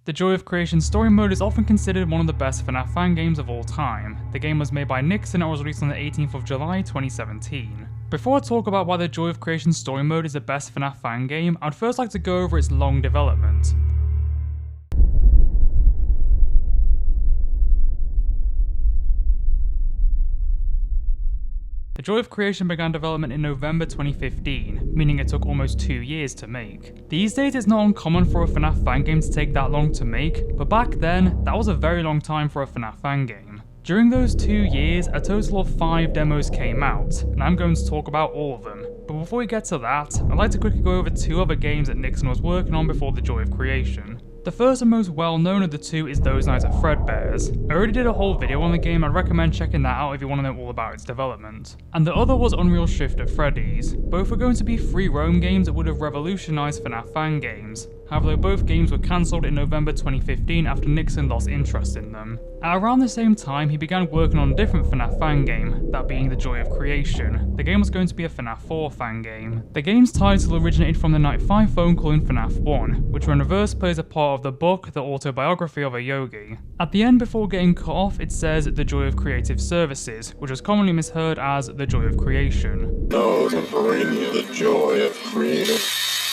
The Joy of Creation story mode is often considered one of the best FNAF fan games of all time. The game was made by Nixon and was released on the 18th of July 2017. Before I talk about why the Joy of Creation story mode is the best FNAF fan game, I'd first like to go over its long development. The Joy of Creation began development in November 2015, meaning it took almost 2 years to make. These days it's not uncommon for a FNAF fan game to take that long to make, but back then, that was a very long time for a FNAF fan game. During those 2 years, a total of 5 demos came out, and I'm going to talk about all of them. But before we get to that, I'd like to quickly go over 2 other games that Nixon was working on before the Joy of Creation. The first and most well known of the 2 is Those Nights at Fredbear's. I already did a whole video on the game, I'd recommend checking that out if you want to know all about its development. And the other was Unreal Shift at Freddy's. Both were going to be free roam games that would have revolutionised FNAF fan games. However, both games were cancelled in November 2015 after Nixon lost interest in them. At around the same time, he began working on a different FNAF fan game, that being The Joy of Creation. The game was going to be a FNAF 4 fan game. The game's title originated from the Night 5 phone call in FNAF 1, which when reversed plays a part of the book, The Autobiography of a Yogi. At the end, before getting cut off, it says The Joy of Creative Services, which was commonly misheard as The Joy of Creation. Now to bring you the joy of freedom.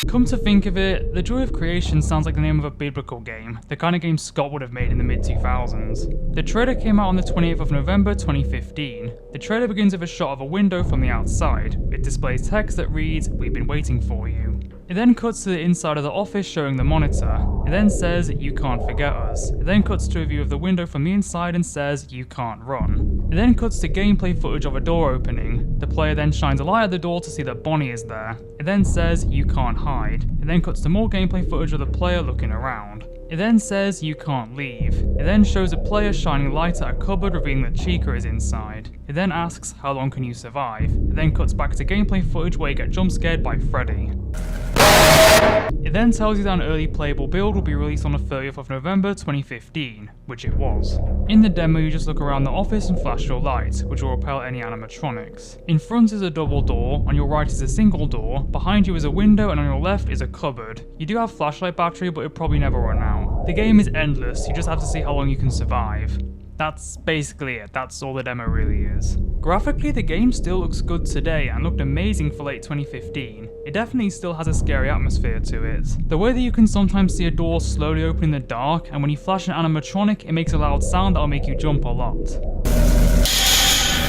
Come to think of it, The Joy of Creation sounds like the name of a biblical game, the kind of game Scott would have made in the mid-2000s. The trailer came out on the 28th of November 2015. The trailer begins with a shot of a window from the outside. It displays text that reads, "We've been waiting for you." It then cuts to the inside of the office showing the monitor. It then says, "You can't forget us." It then cuts to a view of the window from the inside and says, "You can't run." It then cuts to gameplay footage of a door opening. The player then shines a light at the door to see that Bonnie is there. It then says, "You can't hide." It then cuts to more gameplay footage of the player looking around. It then says, "You can't leave." It then shows a player shining light at a cupboard revealing that Chica is inside. It then asks, "How long can you survive?" It then cuts back to gameplay footage where you get jump scared by Freddy. It then tells you that an early playable build will be released on the 30th of November 2015, which it was. In the demo you just look around the office and flash your lights, which will repel any animatronics. In front is a double door, on your right is a single door, behind you is a window, and on your left is a cupboard. You do have flashlight battery, but it'll probably never run out. The game is endless, you just have to see how long you can survive. That's basically it, that's all the demo really is. Graphically, the game still looks good today and looked amazing for late 2015. It definitely still has a scary atmosphere to it. The way that you can sometimes see a door slowly open in the dark, and when you flash an animatronic, it makes a loud sound that'll make you jump a lot.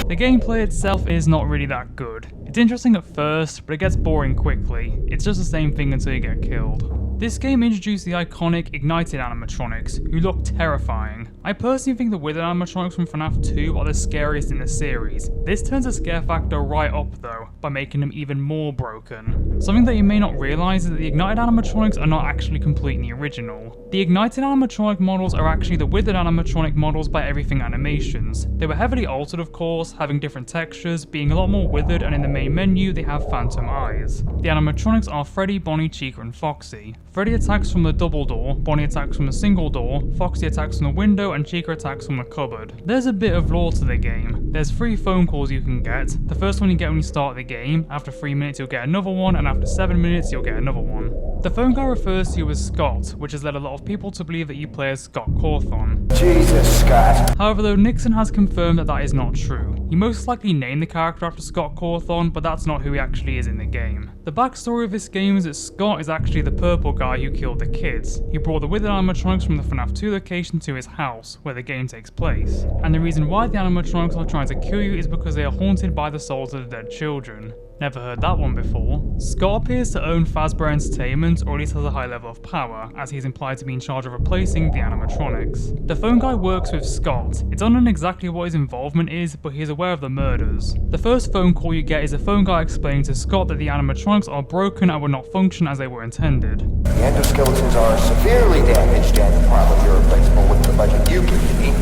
The gameplay itself is not really that good. It's interesting at first, but it gets boring quickly. It's just the same thing until you get killed. This game introduced the iconic ignited animatronics, who look terrifying. I personally think the withered animatronics from FNAF 2 are the scariest in the series. This turns the scare factor right up though, by making them even more broken. Something that you may not realise is that the ignited animatronics are not actually completely original. The ignited animatronic models are actually the withered animatronic models by Everything Animations. They were heavily altered of course, having different textures, being a lot more withered, and in the main menu they have phantom eyes. The animatronics are Freddy, Bonnie, Chica and Foxy. Freddy attacks from the double door, Bonnie attacks from the single door, Foxy attacks from the window, and Chica attacks from the cupboard. There's a bit of lore to the game. There's 3 phone calls you can get. The first one you get when you start the game, after 3 minutes you'll get another one, and after 7 minutes you'll get another one. The phone guy refers to you as Scott, which has led a lot of people to believe that you play as Scott Cawthon. Jesus, Scott. However, though, Nixon has confirmed that that is not true. He most likely named the character after Scott Cawthon, but that's not who he actually is in the game. The backstory of this game is that Scott is actually the purple guy who killed the kids. He brought the withered animatronics from the FNAF 2 location to his house, where the game takes place. And the reason why the animatronics are trying to kill you is because they are haunted by the souls of the dead children. Never heard that one before. Scott appears to own Fazbear Entertainment, or at least has a high level of power, as he's implied to be in charge of replacing the animatronics. The phone guy works with Scott. It's unknown exactly what his involvement is, but he is aware of the murders. The first phone call you get is the phone guy explaining to Scott that the animatronics are broken and will not function as they were intended. The endoskeletons are severely damaged and probably irreplaceable with the budget you give to me.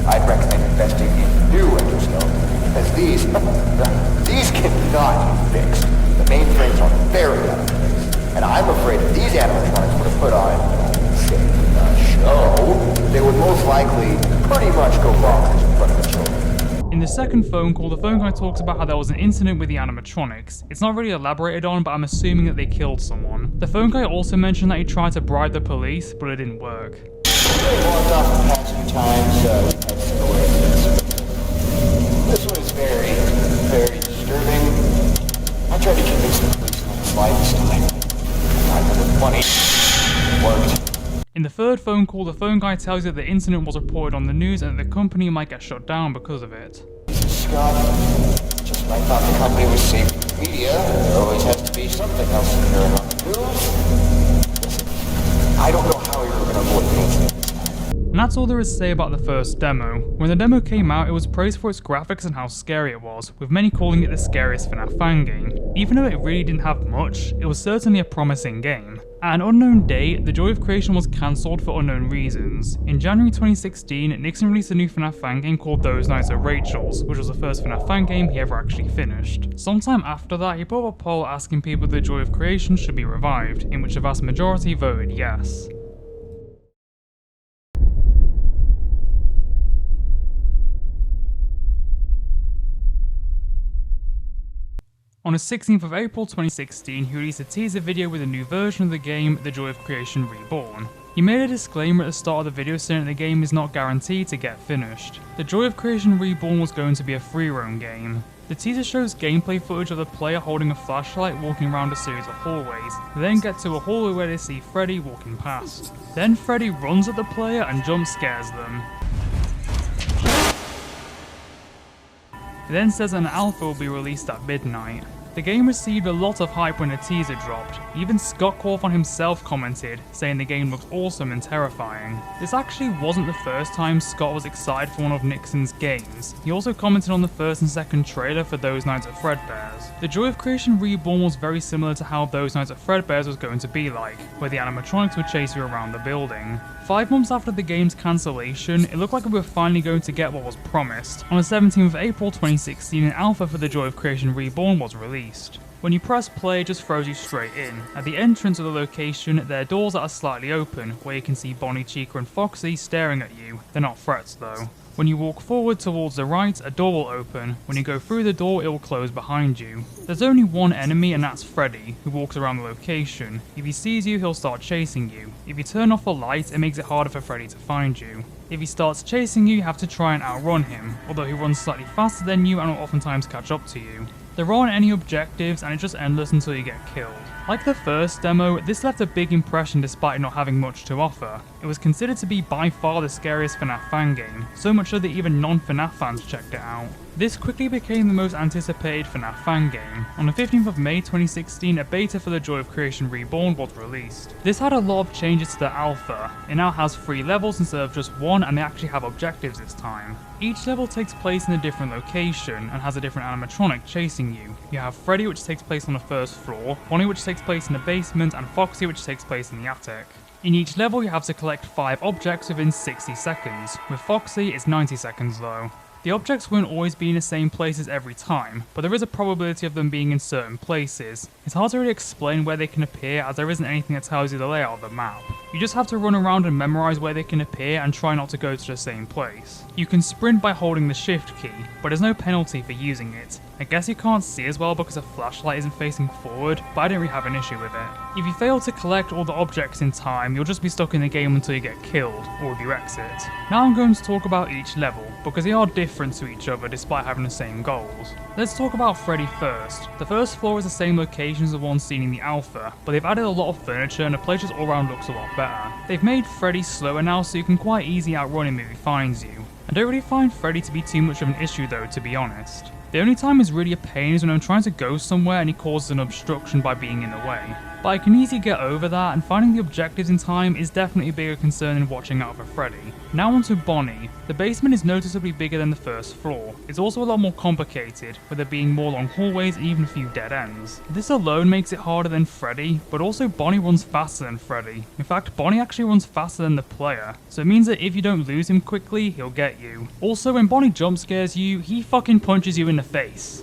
I'd recommend investing in new endoskeletons, as these cannot be fixed. The mainframes are very out of place, and I'm afraid if these animatronics were to put on, say, a show, they would most likely pretty much go bonkers in front of the children. In In the second phone call, the phone guy talks about how there was an incident with the animatronics. It's not really elaborated on, but I'm assuming that they killed someone. The phone guy also mentioned that he tried to bribe the police, but it didn't work. I've walked off the past few times, we've had some awareness. This one is very, very disturbing. I tried to convince the police not to lie this time. I know the money worked. In the third phone call, the phone guy tells you that the incident was reported on the news and that the company might get shut down because of it. Scott, just when I thought the company was safe from the media, there always has to be something else occurring on the news. Listen, I don't know how you're going to avoid the incident. And that's all there is to say about the first demo. When the demo came out, it was praised for its graphics and how scary it was, with many calling it the scariest FNAF fan game. Even though it really didn't have much, it was certainly a promising game. At an unknown date, the Joy of Creation was cancelled for unknown reasons. In January 2016, Nixon released a new FNAF fan game called Those Nights at Rachel's, which was the first FNAF fan game he ever actually finished. Sometime after that, he put up a poll asking people if the Joy of Creation should be revived, in which the vast majority voted yes. On the 16th of April 2016, he released a teaser video with a new version of the game, The Joy of Creation Reborn. He made a disclaimer at the start of the video saying that the game is not guaranteed to get finished. The Joy of Creation Reborn was going to be a free roam game. The teaser shows gameplay footage of the player holding a flashlight walking around a series of hallways. They then get to a hallway where they see Freddy walking past. Then Freddy runs at the player and jump scares them. It then says an alpha will be released at midnight. The game received a lot of hype when the teaser dropped. Even Scott Cawthon himself commented, saying the game looks awesome and terrifying. This actually wasn't the first time Scott was excited for one of Nixon's games. He also commented on the first and second trailer for Those Nights at Fredbear's. The Joy of Creation Reborn was very similar to how Those Nights at Fredbear's was going to be like, where the animatronics would chase you around the building. 5 months after the game's cancellation, it looked like we were finally going to get what was promised. On the 17th of April 2016, an alpha for The Joy of Creation Reborn was released. When you press play, it just throws you straight in. At the entrance of the location, there are doors that are slightly open, where you can see Bonnie, Chica and Foxy staring at you. They're not threats though. When you walk forward towards the right, a door will open. When you go through the door, it will close behind you. There's only one enemy, and that's Freddy, who walks around the location. If he sees you, he'll start chasing you. If you turn off the light, it makes it harder for Freddy to find you. If he starts chasing you, you have to try and outrun him, although he runs slightly faster than you and will oftentimes catch up to you. There aren't any objectives, and it's just endless until you get killed. Like the first demo, this left a big impression despite not having much to offer. It was considered to be by far the scariest FNAF fan game, so much so that even non-FNAF fans checked it out. This quickly became the most anticipated FNAF fan game. On the 15th of May 2016, a beta for The Joy of Creation Reborn was released. This had a lot of changes to the alpha. It now has 3 levels instead of just 1, and they actually have objectives this time. Each level takes place in a different location and has a different animatronic chasing you. You have Freddy, which takes place on the first floor, Bonnie, which takes place in the basement, and Foxy, which takes place in the attic. In each level, you have to collect 5 objects within 60 seconds. With Foxy, it's 90 seconds though. The objects won't always be in the same places every time, but there is a probability of them being in certain places. It's hard to really explain where they can appear as there isn't anything that tells you the layout of the map. You just have to run around and memorize where they can appear and try not to go to the same place. You can sprint by holding the shift key, but there's no penalty for using it. I guess you can't see as well because the flashlight isn't facing forward, but I don't really have an issue with it. If you fail to collect all the objects in time, you'll just be stuck in the game until you get killed, or if you exit. Now I'm going to talk about each level, because they are different to each other despite having the same goals. Let's talk about Freddy first. The first floor is the same location as the one seen in the alpha, but they've added a lot of furniture and the place just all around looks a lot better. They've made Freddy slower now so you can quite easily outrun him if he finds you. I don't really find Freddy to be too much of an issue though, to be honest. The only time is really a pain is when I'm trying to go somewhere and he causes an obstruction by being in the way. But I can easily get over that, and finding the objectives in time is definitely a bigger concern than watching out for Freddy. Now onto Bonnie. The basement is noticeably bigger than the first floor. It's also a lot more complicated, with there being more long hallways and even a few dead ends. This alone makes it harder than Freddy, but also Bonnie runs faster than Freddy. In fact, Bonnie actually runs faster than the player, so it means that if you don't lose him quickly, he'll get you. Also, when Bonnie jump scares you, he fucking punches you in the face.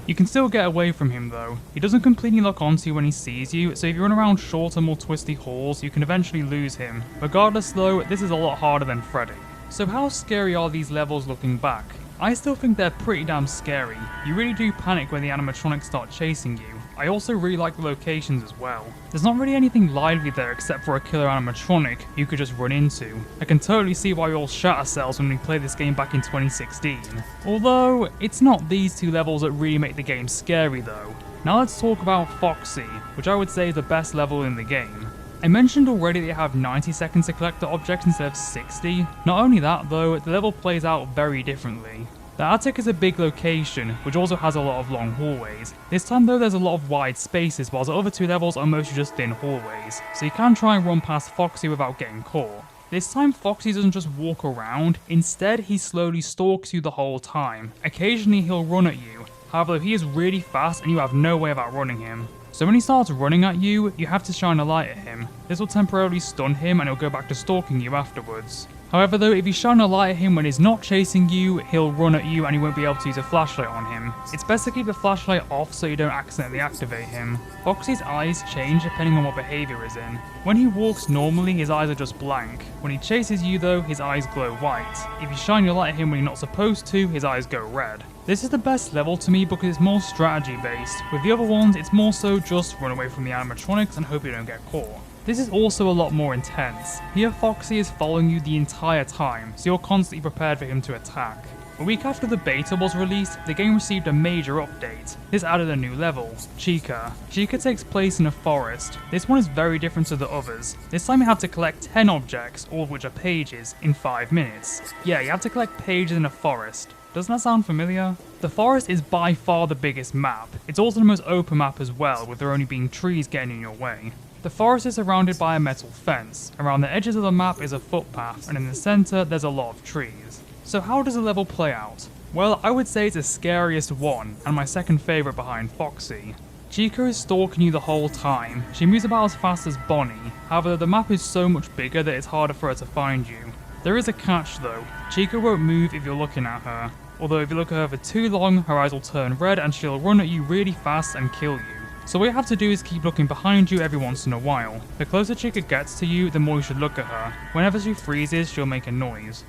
You can still get away from him though. He doesn't completely lock onto you when he sees you, so if you run around shorter, more twisty halls, you can eventually lose him. Regardless though, this is a lot harder than Freddy. So how scary are these levels looking back? I still think they're pretty damn scary. You really do panic when the animatronics start chasing you. I also really like the locations as well. There's not really anything lively there except for a killer animatronic you could just run into. I can totally see why we all shat ourselves when we played this game back in 2016. Although, it's not these two levels that really make the game scary though. Now let's talk about Foxy, which I would say is the best level in the game. I mentioned already that you have 90 seconds to collect the objects instead of 60. Not only that though, the level plays out very differently. The attic is a big location, which also has a lot of long hallways. This time though there's a lot of wide spaces, while the other two levels are mostly just thin hallways, so you can try and run past Foxy without getting caught. This time Foxy doesn't just walk around, instead he slowly stalks you the whole time. Occasionally he'll run at you, however he is really fast and you have no way of outrunning him. So when he starts running at you, you have to shine a light at him. This will temporarily stun him and he'll go back to stalking you afterwards. However though, if you shine a light at him when he's not chasing you, he'll run at you and you won't be able to use a flashlight on him. It's best to keep the flashlight off so you don't accidentally activate him. Foxy's eyes change depending on what behaviour is in. When he walks normally, his eyes are just blank. When he chases you though, his eyes glow white. If you shine your light at him when you're not supposed to, his eyes go red. This is the best level to me because it's more strategy based. With the other ones, it's more so just run away from the animatronics and hope you don't get caught. This is also a lot more intense. Here Foxy is following you the entire time, so you're constantly prepared for him to attack. A week after the beta was released, the game received a major update. This added a new level, Chica. Chica takes place in a forest. This one is very different to the others. This time you have to collect 10 objects, all of which are pages, in 5 minutes. Yeah, you have to collect pages in a forest. Doesn't that sound familiar? The forest is by far the biggest map. It's also the most open map as well, with there only being trees getting in your way. The forest is surrounded by a metal fence. Around the edges of the map is a footpath, and in the centre there's a lot of trees. So how does the level play out? Well, I would say it's the scariest one, and my second favourite behind Foxy. Chica is stalking you the whole time. She moves about as fast as Bonnie, however the map is so much bigger that it's harder for her to find you. There is a catch though, Chica won't move if you're looking at her. Although if you look at her for too long, her eyes will turn red and she'll run at you really fast and kill you. So what you have to do is keep looking behind you every once in a while. The closer Chica gets to you, the more you should look at her. Whenever she freezes, she'll make a noise.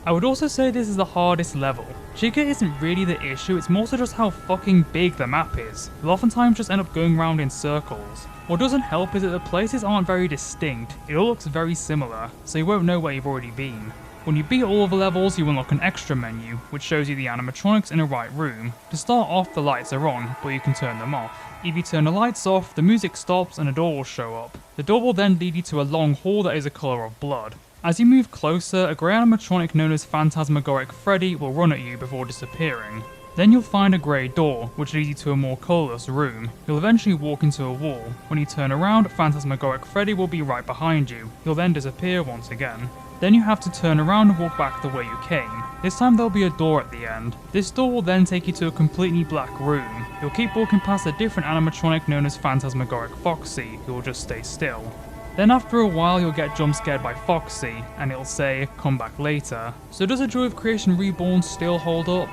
I would also say this is the hardest level. Chica isn't really the issue, it's more so just how fucking big the map is. You'll oftentimes just end up going around in circles. What doesn't help is that the places aren't very distinct, it all looks very similar, so you won't know where you've already been. When you beat all of the levels, you unlock an extra menu, which shows you the animatronics in a right room. To start off, the lights are on, but you can turn them off. If you turn the lights off, the music stops and a door will show up. The door will then lead you to a long hall that is the colour of blood. As you move closer, a grey animatronic known as Phantasmagoric Freddy will run at you before disappearing. Then you'll find a grey door, which leads you to a more colourless room. You'll eventually walk into a wall. When you turn around, Phantasmagoric Freddy will be right behind you. He'll then disappear once again. Then you have to turn around and walk back the way you came. This time there'll be a door at the end. This door will then take you to a completely black room. You'll keep walking past a different animatronic known as Phantasmagoric Foxy, who will just stay still. Then after a while you'll get jump scared by Foxy, and it'll say, come back later. So does A Joy of Creation Reborn still hold up?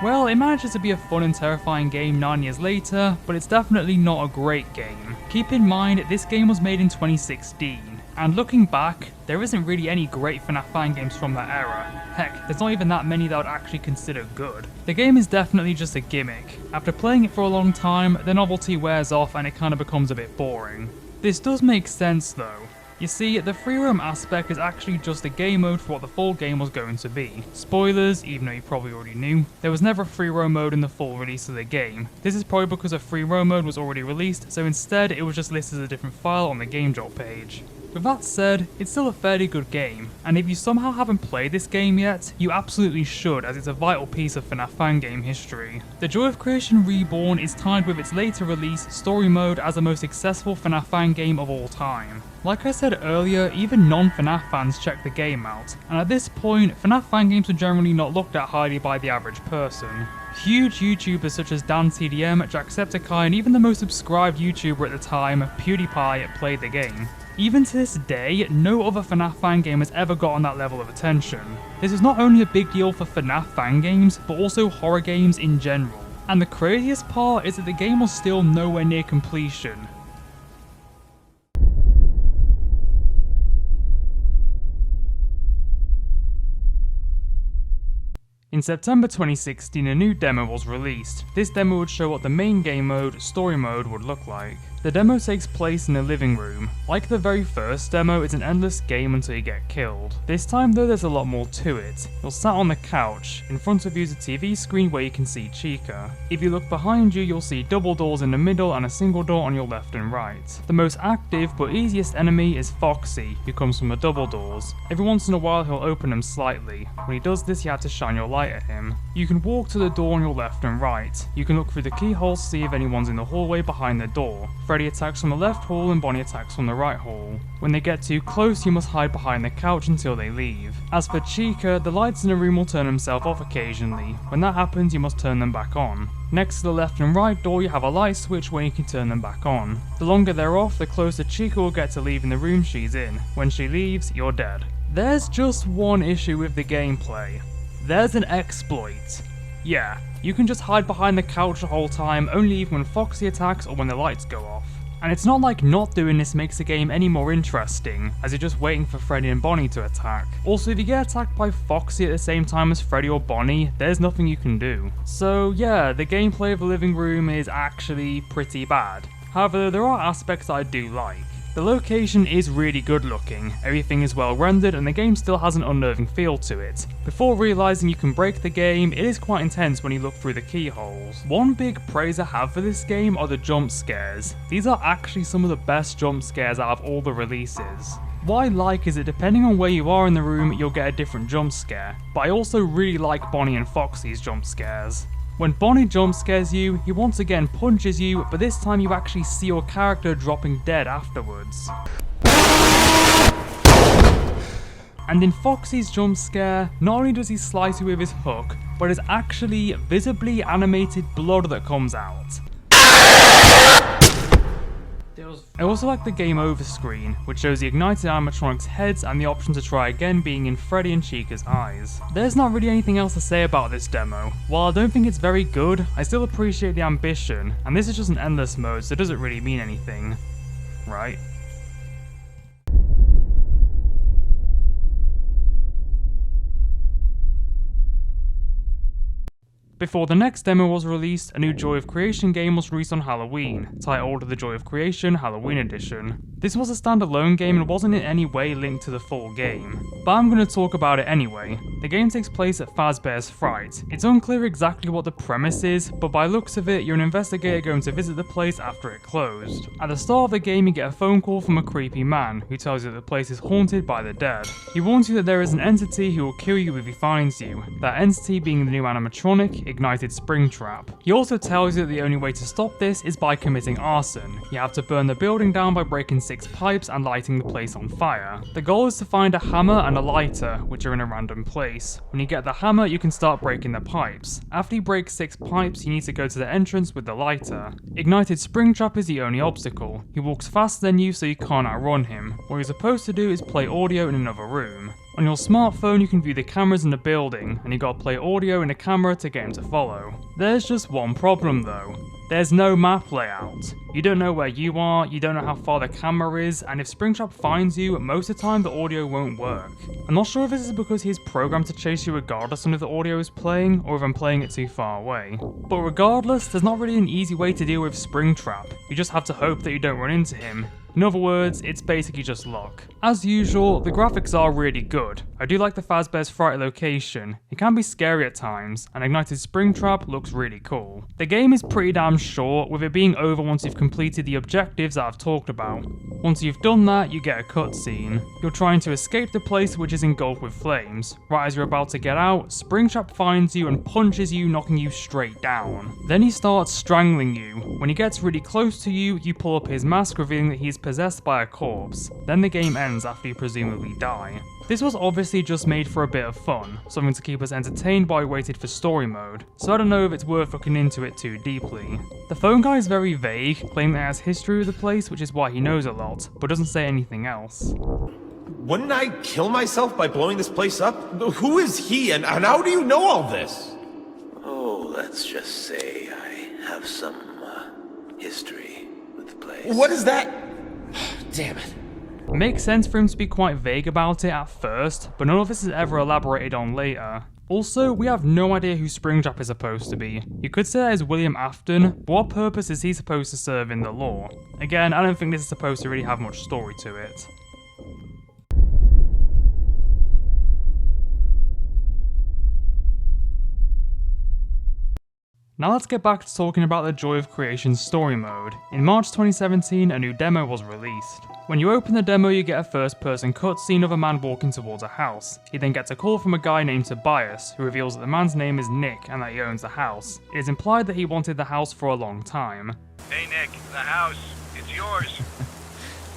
Well, it manages to be a fun and terrifying game 9 years later, but it's definitely not a great game. Keep in mind, this game was made in 2016, and looking back, there isn't really any great FNAF fan games from that era. Heck, there's not even that many that I would actually consider good. The game is definitely just a gimmick. After playing it for a long time, the novelty wears off and it kinda becomes a bit boring. This does make sense though. You see, the free roam aspect is actually just a game mode for what the full game was going to be. Spoilers, even though you probably already knew, there was never a free roam mode in the full release of the game. This is probably because a free roam mode was already released, so instead it was just listed as a different file on the game drop page. With that said, it's still a fairly good game, and if you somehow haven't played this game yet, you absolutely should, as it's a vital piece of FNAF fan game history. The Joy of Creation Reborn is tied with its later release, Story Mode, as the most successful FNAF fan game of all time. Like I said earlier, even non-FNAF fans check the game out, and at this point, FNAF fan games are generally not looked at highly by the average person. Huge YouTubers such as DanceDM, Jacksepticeye, and even the most subscribed YouTuber at the time, PewDiePie, played the game. Even to this day, no other FNAF fan game has ever gotten that level of attention. This is not only a big deal for FNAF fan games, but also horror games in general. And the craziest part is that the game was still nowhere near completion. In September 2016, a new demo was released. This demo would show what the main game mode, story mode, would look like. The demo takes place in a living room. Like the very first demo, it's an endless game until you get killed. This time though, there's a lot more to it. You're sat on the couch. In front of you is a TV screen where you can see Chica. If you look behind you, you'll see double doors in the middle and a single door on your left and right. The most active but easiest enemy is Foxy, who comes from the double doors. Every once in a while he'll open them slightly. When he does this, you have to shine your light at him. You can walk to the door on your left and right. You can look through the keyholes to see if anyone's in the hallway behind the door. Freddy attacks from the left hall and Bonnie attacks from the right hall. When they get too close, you must hide behind the couch until they leave. As for Chica, the lights in the room will turn themselves off occasionally. When that happens, you must turn them back on. Next to the left and right door, you have a light switch where you can turn them back on. The longer they're off, the closer Chica will get to leaving the room she's in. When she leaves, you're dead. There's just one issue with the gameplay. There's an exploit. Yeah, you can just hide behind the couch the whole time, only leave when Foxy attacks or when the lights go off. And it's not like not doing this makes the game any more interesting, as you're just waiting for Freddy and Bonnie to attack. Also, if you get attacked by Foxy at the same time as Freddy or Bonnie, there's nothing you can do. So yeah, the gameplay of the living room is actually pretty bad. However, there are aspects I do like. The location is really good looking, everything is well rendered and the game still has an unnerving feel to it. Before realising you can break the game, it is quite intense when you look through the keyholes. One big praise I have for this game are the jump scares. These are actually some of the best jump scares out of all the releases. What I like is that depending on where you are in the room, you'll get a different jump scare, but I also really like Bonnie and Foxy's jump scares. When Bonnie jump scares you, he once again punches you, but this time you actually see your character dropping dead afterwards. And in Foxy's jump scare, not only does he slice you with his hook, but it's actually visibly animated blood that comes out. I also like the game over screen, which shows the ignited animatronics' heads and the option to try again being in Freddy and Chica's eyes. There's not really anything else to say about this demo. While I don't think it's very good, I still appreciate the ambition, and this is just an endless mode so it doesn't really mean anything. Right? Before the next demo was released, a new Joy of Creation game was released on Halloween, titled The Joy of Creation Halloween Edition. This was a standalone game and wasn't in any way linked to the full game, but I'm going to talk about it anyway. The game takes place at Fazbear's Fright. It's unclear exactly what the premise is, but by looks of it, you're an investigator going to visit the place after it closed. At the start of the game, you get a phone call from a creepy man, who tells you that the place is haunted by the dead. He warns you that there is an entity who will kill you if he finds you, that entity being the new animatronic, Ignited Springtrap. He also tells you that the only way to stop this is by committing arson. You have to burn the building down by breaking 6 pipes and lighting the place on fire. The goal is to find a hammer and a lighter, which are in a random place. When you get the hammer, you can start breaking the pipes. After you break 6 pipes, you need to go to the entrance with the lighter. Ignited Springtrap is the only obstacle. He walks faster than you, so you can't outrun him. What you're supposed to do is play audio in another room. On your smartphone, you can view the cameras in the building, and you gotta play audio in the camera to get him to follow. There's just one problem though. There's no map layout. You don't know where you are, you don't know how far the camera is, and if Springtrap finds you, most of the time the audio won't work. I'm not sure if this is because he's programmed to chase you regardless of if the audio is playing, or if I'm playing it too far away. But regardless, there's not really an easy way to deal with Springtrap. You just have to hope that you don't run into him. In other words, it's basically just luck. As usual, the graphics are really good. I do like the Fazbear's Fright location. It can be scary at times, and Ignited Springtrap looks really cool. The game is pretty damn short, with it being over once you've completed the objectives that I've talked about. Once you've done that, you get a cutscene. You're trying to escape the place which is engulfed with flames. Right as you're about to get out, Springtrap finds you and punches you, knocking you straight down. Then he starts strangling you. When he gets really close to you, you pull up his mask, revealing that he's possessed by a corpse. Then the game ends after you presumably die. This was obviously just made for a bit of fun, something to keep us entertained while we waited for story mode, so I don't know if it's worth looking into it too deeply. The phone guy is very vague, claiming that he has history with the place, which is why he knows a lot, but doesn't say anything else. Wouldn't I kill myself by blowing this place up? Who is he, and how do you know all this? Oh, let's just say I have some, history with the place. What is that? Damn it. It makes sense for him to be quite vague about it at first, but none of this is ever elaborated on later. Also, we have no idea who Springtrap is supposed to be. You could say that is William Afton, but what purpose is he supposed to serve in the lore? Again, I don't think this is supposed to really have much story to it. Now let's get back to talking about the Joy of Creation story mode. In March 2017, a new demo was released. When you open the demo, you get a first-person cutscene of a man walking towards a house. He then gets a call from a guy named Tobias, who reveals that the man's name is Nick and that he owns the house. It is implied that he wanted the house for a long time. Hey Nick, the house, it's yours.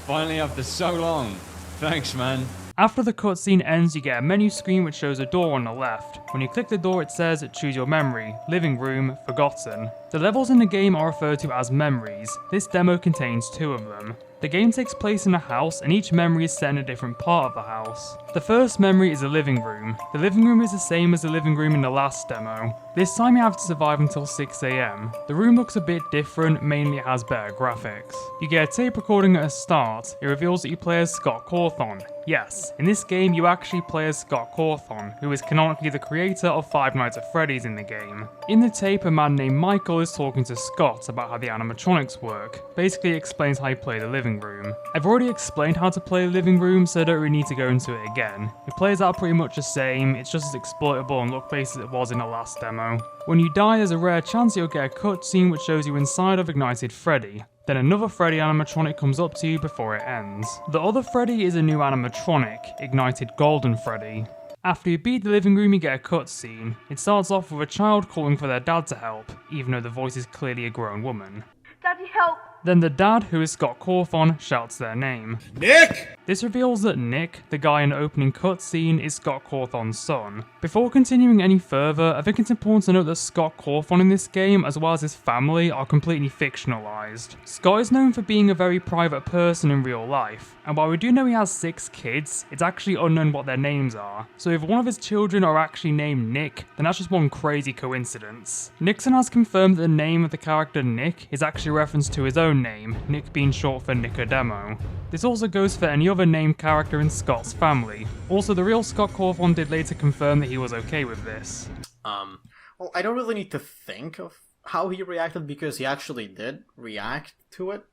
Finally after so long. Thanks, man. After the cutscene ends, you get a menu screen which shows a door on the left. When you click the door, it says, choose your memory, living room, forgotten. The levels in the game are referred to as memories. This demo contains 2 of them. The game takes place in a house, and each memory is set in a different part of the house. The first memory is a living room. The living room is the same as the living room in the last demo. This time you have to survive until 6 AM. The room looks a bit different, mainly it has better graphics. You get a tape recording at the start. It reveals that you play as Scott Cawthon. Yes, in this game you actually play as Scott Cawthon, who is canonically the creator of Five Nights at Freddy's in the game. In the tape, a man named Michael is talking to Scott about how the animatronics work. Basically it explains how you play the living room. I've already explained how to play the living room, so I don't really need to go into it again. It plays out pretty much the same, it's just as exploitable and look-based as it was in the last demo. When you die, there's a rare chance you'll get a cutscene which shows you inside of Ignited Freddy. Then another Freddy animatronic comes up to you before it ends. The other Freddy is a new animatronic, Ignited Golden Freddy. After you beat the living room, you get a cutscene. It starts off with a child calling for their dad to help, even though the voice is clearly a grown woman. Daddy, help! Then the dad, who is Scott Cawthon, shouts their name. Nick! This reveals that Nick, the guy in the opening cutscene, is Scott Cawthon's son. Before continuing any further, I think it's important to note that Scott Cawthon in this game, as well as his family, are completely fictionalized. Scott is known for being a very private person in real life, and while we do know he has 6 kids, it's actually unknown what their names are. So if one of his children are actually named Nick, then that's just one crazy coincidence. Nixon has confirmed that the name of the character Nick is actually a reference to his own name, Nick being short for Nicodemo. This also goes for any other named character in Scott's family. Also, the real Scott Cawthon did later confirm that he was okay with this. Well, I don't really need to think of how he reacted because he actually did react to it.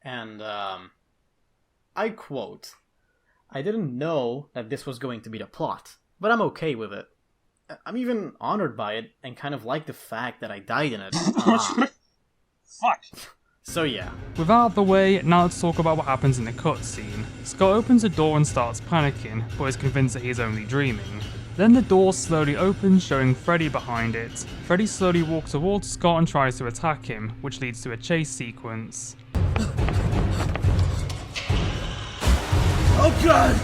And, I quote, "I didn't know that this was going to be the plot, but I'm okay with it. I'm even honored by it and kind of like the fact that I died in it." Fuck. So yeah. With that out of the way, now let's talk about what happens in the cutscene. Scott opens the door and starts panicking, but is convinced that he is only dreaming. Then the door slowly opens, showing Freddy behind it. Freddy slowly walks towards Scott and tries to attack him, which leads to a chase sequence. Oh god!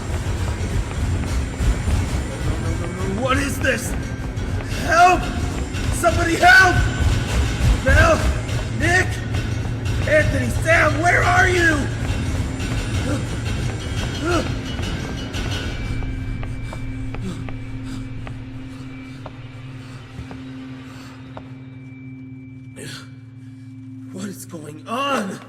No, what is this? Help! Somebody help! Mel? Nick? Anthony, Sam, where are you? What is going on?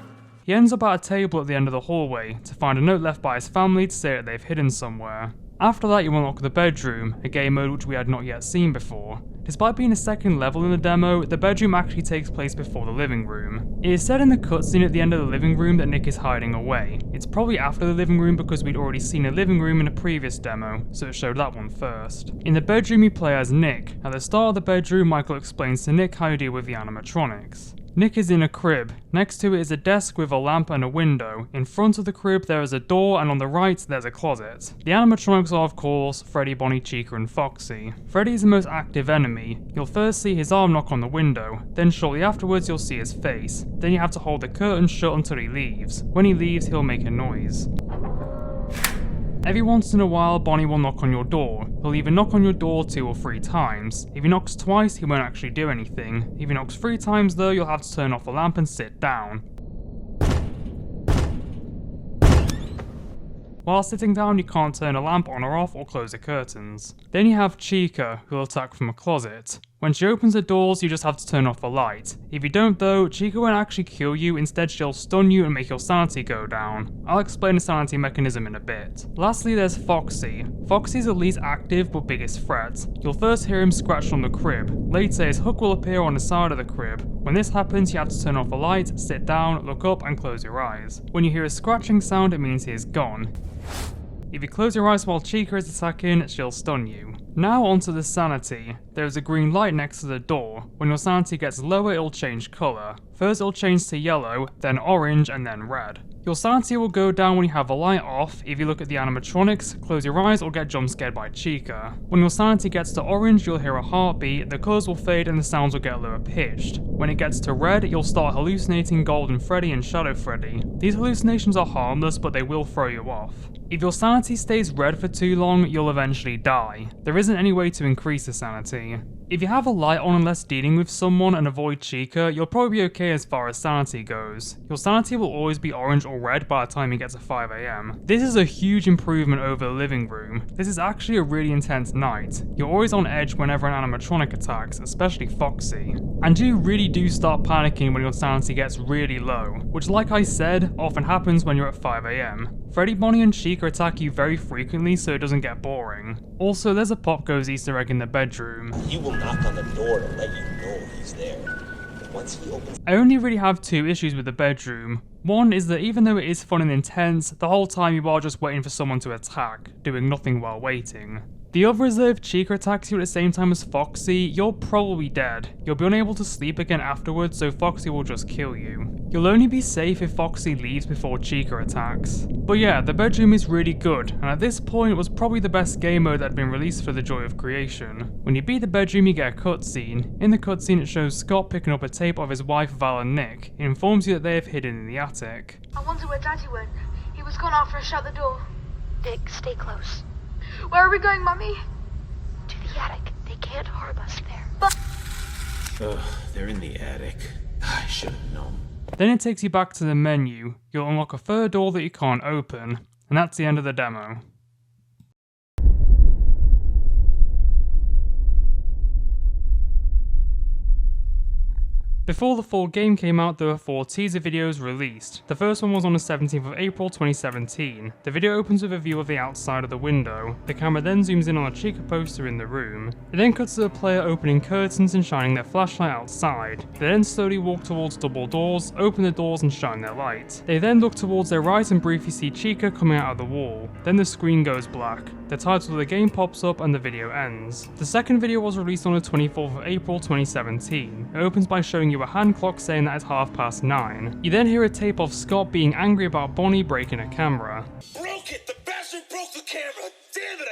He ends up at a table at the end of the hallway to find a note left by his family to say that they've hidden somewhere. After that, you unlock the bedroom, a game mode which we had not yet seen before. Despite being a second level in the demo, the bedroom actually takes place before the living room. It is said in the cutscene at the end of the living room that Nick is hiding away. It's probably after the living room because we'd already seen a living room in a previous demo, so it showed that one first. In the bedroom you play as Nick. At the start of the bedroom, Michael explains to Nick how to deal with the animatronics. Nick is in a crib. Next to it is a desk with a lamp and a window. In front of the crib there is a door, and on the right there's a closet. The animatronics are of course Freddy, Bonnie, Chica and Foxy. Freddy is the most active enemy. You'll first see his arm knock on the window, then shortly afterwards you'll see his face. Then you have to hold the curtain shut until he leaves. When he leaves he'll make a noise. Every once in a while, Bonnie will knock on your door. He'll either knock on your door 2 or 3 times. If he knocks twice, he won't actually do anything. If he knocks 3 times though, you'll have to turn off the lamp and sit down. While sitting down, you can't turn a lamp on or off or close the curtains. Then you have Chica, who'll attack from a closet. When she opens the doors, you just have to turn off the light. If you don't though, Chica won't actually kill you, instead she'll stun you and make your sanity go down. I'll explain the sanity mechanism in a bit. Lastly, there's Foxy. Foxy's the least active but biggest threat. You'll first hear him scratched on the crib. Later, his hook will appear on the side of the crib. When this happens, you have to turn off the light, sit down, look up and close your eyes. When you hear a scratching sound, it means he is gone. If you close your eyes while Chica is attacking, she'll stun you. Now onto the sanity. There is a green light next to the door. When your sanity gets lower, it'll change colour. First it'll change to yellow, then orange, and then red. Your sanity will go down when you have the light off. If you look at the animatronics, close your eyes or get jump scared by Chica. When your sanity gets to orange, you'll hear a heartbeat, the colours will fade and the sounds will get lower pitched. When it gets to red, you'll start hallucinating Golden Freddy and Shadow Freddy. These hallucinations are harmless, but they will throw you off. If your sanity stays red for too long, you'll eventually die. There isn't any way to increase the sanity. If you have a light on unless dealing with someone and avoid Chica, you'll probably be okay as far as sanity goes. Your sanity will always be orange or red by the time you get to 5 AM. This is a huge improvement over the living room. This is actually a really intense night. You're always on edge whenever an animatronic attacks, especially Foxy. And you really do start panicking when your sanity gets really low, which like I said, often happens when you're at 5 AM. Freddy, Bonnie and Chica attack you very frequently so it doesn't get boring. Also, there's a Pop Goes Easter egg in the bedroom. He will knock on the door to let you know he's there. But once he opens... I only really have two issues with the bedroom. One is that even though it is fun and intense, the whole time you are just waiting for someone to attack, doing nothing while waiting. The other is that if Chica attacks you at the same time as Foxy, you're probably dead. You'll be unable to sleep again afterwards, so Foxy will just kill you. You'll only be safe if Foxy leaves before Chica attacks. But yeah, the bedroom is really good, and at this point it was probably the best game mode that had been released for the Joy of Creation. When you beat the bedroom you get a cutscene. In the cutscene it shows Scott picking up a tape of his wife Val and Nick. It informs you that they have hidden in the attic. I wonder where Daddy went. He was gone after I shut the door. Nick, stay close. Where are we going, Mummy? To the attic. They can't harm us there. Ugh, they're in the attic. I should have known. Then it takes you back to the menu. You'll unlock a third door that you can't open, and that's the end of the demo. Before the full game came out, there were 4 teaser videos released. The first one was on the 17th of April 2017. The video opens with a view of the outside of the window. The camera then zooms in on a Chica poster in the room. It then cuts to the player opening curtains and shining their flashlight outside. They then slowly walk towards double doors, open the doors and shine their light. They then look towards their right and briefly see Chica coming out of the wall. Then the screen goes black. The title of the game pops up and the video ends. The second video was released on the 24th of April 2017. It opens by showing you a hand clock saying that it's 9:30. You then hear a tape of Scott being angry about Bonnie breaking a camera. Broke it! The bastard broke the camera! Damn it!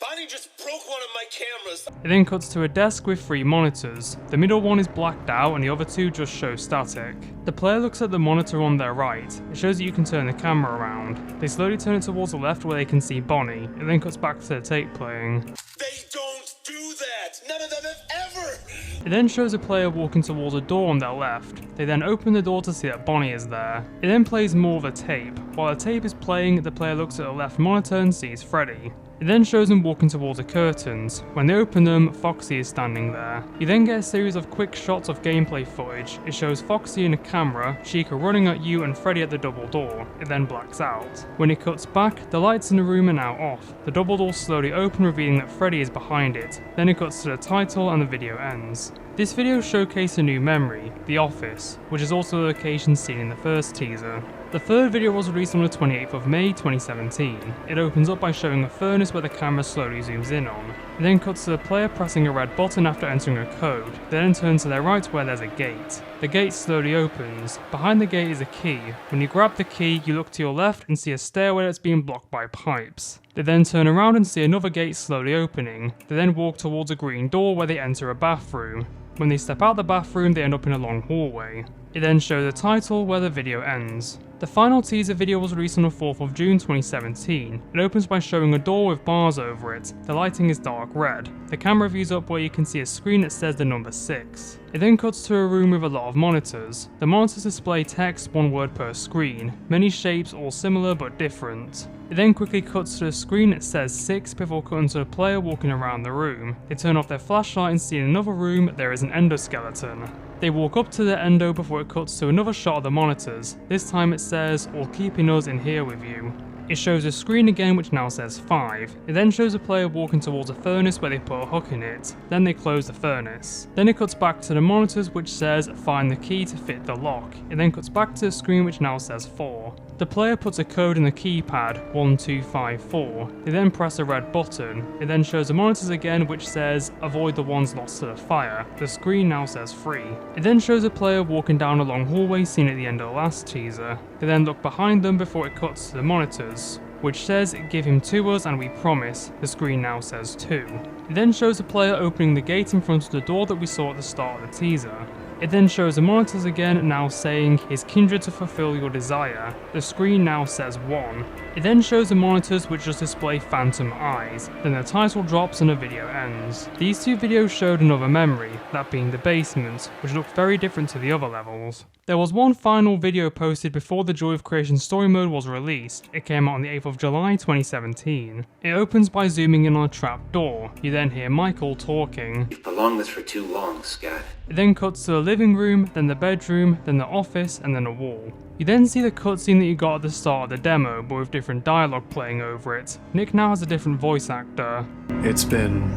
Bonnie just broke one of my cameras! It then cuts to a desk with 3 monitors. The middle one is blacked out and the other 2 just show static. The player looks at the monitor on their right. It shows that you can turn the camera around. They slowly turn it towards the left where they can see Bonnie. It then cuts back to the tape playing. They don't do that! None of them have ever! It then shows a player walking towards a door on their left. They then open the door to see that Bonnie is there. It then plays more of the tape. While the tape is playing, the player looks at the left monitor and sees Freddy. It then shows them walking towards the curtains. When they open them, Foxy is standing there. You then get a series of quick shots of gameplay footage. It shows Foxy in a camera, Chica running at you and Freddy at the double door. It then blacks out. When it cuts back, the lights in the room are now off. The double doors slowly open, revealing that Freddy is behind it. Then it cuts to the title and the video ends. This video showcased a new memory, The Office, which is also the location seen in the first teaser. The third video was released on the 28th of May 2017. It opens up by showing a furnace where the camera slowly zooms in on. It then cuts to the player pressing a red button after entering a code. They then turn to their right where there's a gate. The gate slowly opens. Behind the gate is a key. When you grab the key, you look to your left and see a stairway that's being blocked by pipes. They then turn around and see another gate slowly opening. They then walk towards a green door where they enter a bathroom. When they step out the bathroom, they end up in a long hallway. It then shows a title where the video ends. The final teaser video was released on the 4th of June 2017. It opens by showing a door with bars over it. The lighting is dark red. The camera views up where you can see a screen that says the number 6. It then cuts to a room with a lot of monitors. The monitors display text, one word per screen. Many shapes, all similar but different. It then quickly cuts to a screen that says 6 before cutting to a player walking around the room. They turn off their flashlight and see in another room there is an endoskeleton. They walk up to the endo before it cuts to another shot of the monitors. This time it says, "All keeping us in here with you." It shows a screen again which now says 5. It then shows a player walking towards a furnace where they put a hook in it. Then they close the furnace. Then it cuts back to the monitors which says, "Find the key to fit the lock." It then cuts back to the screen which now says 4. The player puts a code in the keypad, 1254. They then press a red button. It then shows the monitors again which says, "Avoid the ones lost to the fire." The screen now says 3. It then shows a player walking down a long hallway seen at the end of the last teaser. They then look behind them before it cuts to the monitors, which says, "Give him to us and we promise." The screen now says 2. It then shows the player opening the gate in front of the door that we saw at the start of the teaser. It then shows the monitors again, now saying, "His kindred to fulfill your desire." The screen now says 1. It then shows the monitors which just display phantom eyes. Then the title drops and the video ends. These two videos showed another memory, that being the basement, which looked very different to the other levels. There was one final video posted before the Joy of Creation story mode was released. It came out on the 8th of July 2017. It opens by zooming in on a trap door. You then hear Michael talking. You've prolonged this for too long, Scott. It then cuts to the living room, then the bedroom, then the office, and then a wall. You then see the cutscene that you got at the start of the demo, but with different dialogue playing over it. Nick now has a different voice actor. It's been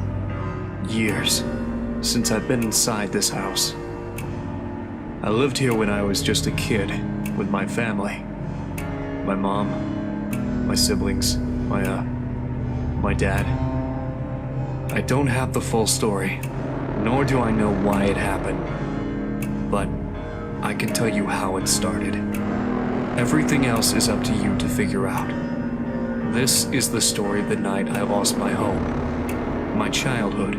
years since I've been inside this house. I lived here when I was just a kid with my family. My mom, my siblings, my dad. I don't have the full story, nor do I know why it happened, but I can tell you how it started. Everything else is up to you to figure out. This is the story of the night I lost my home, my childhood,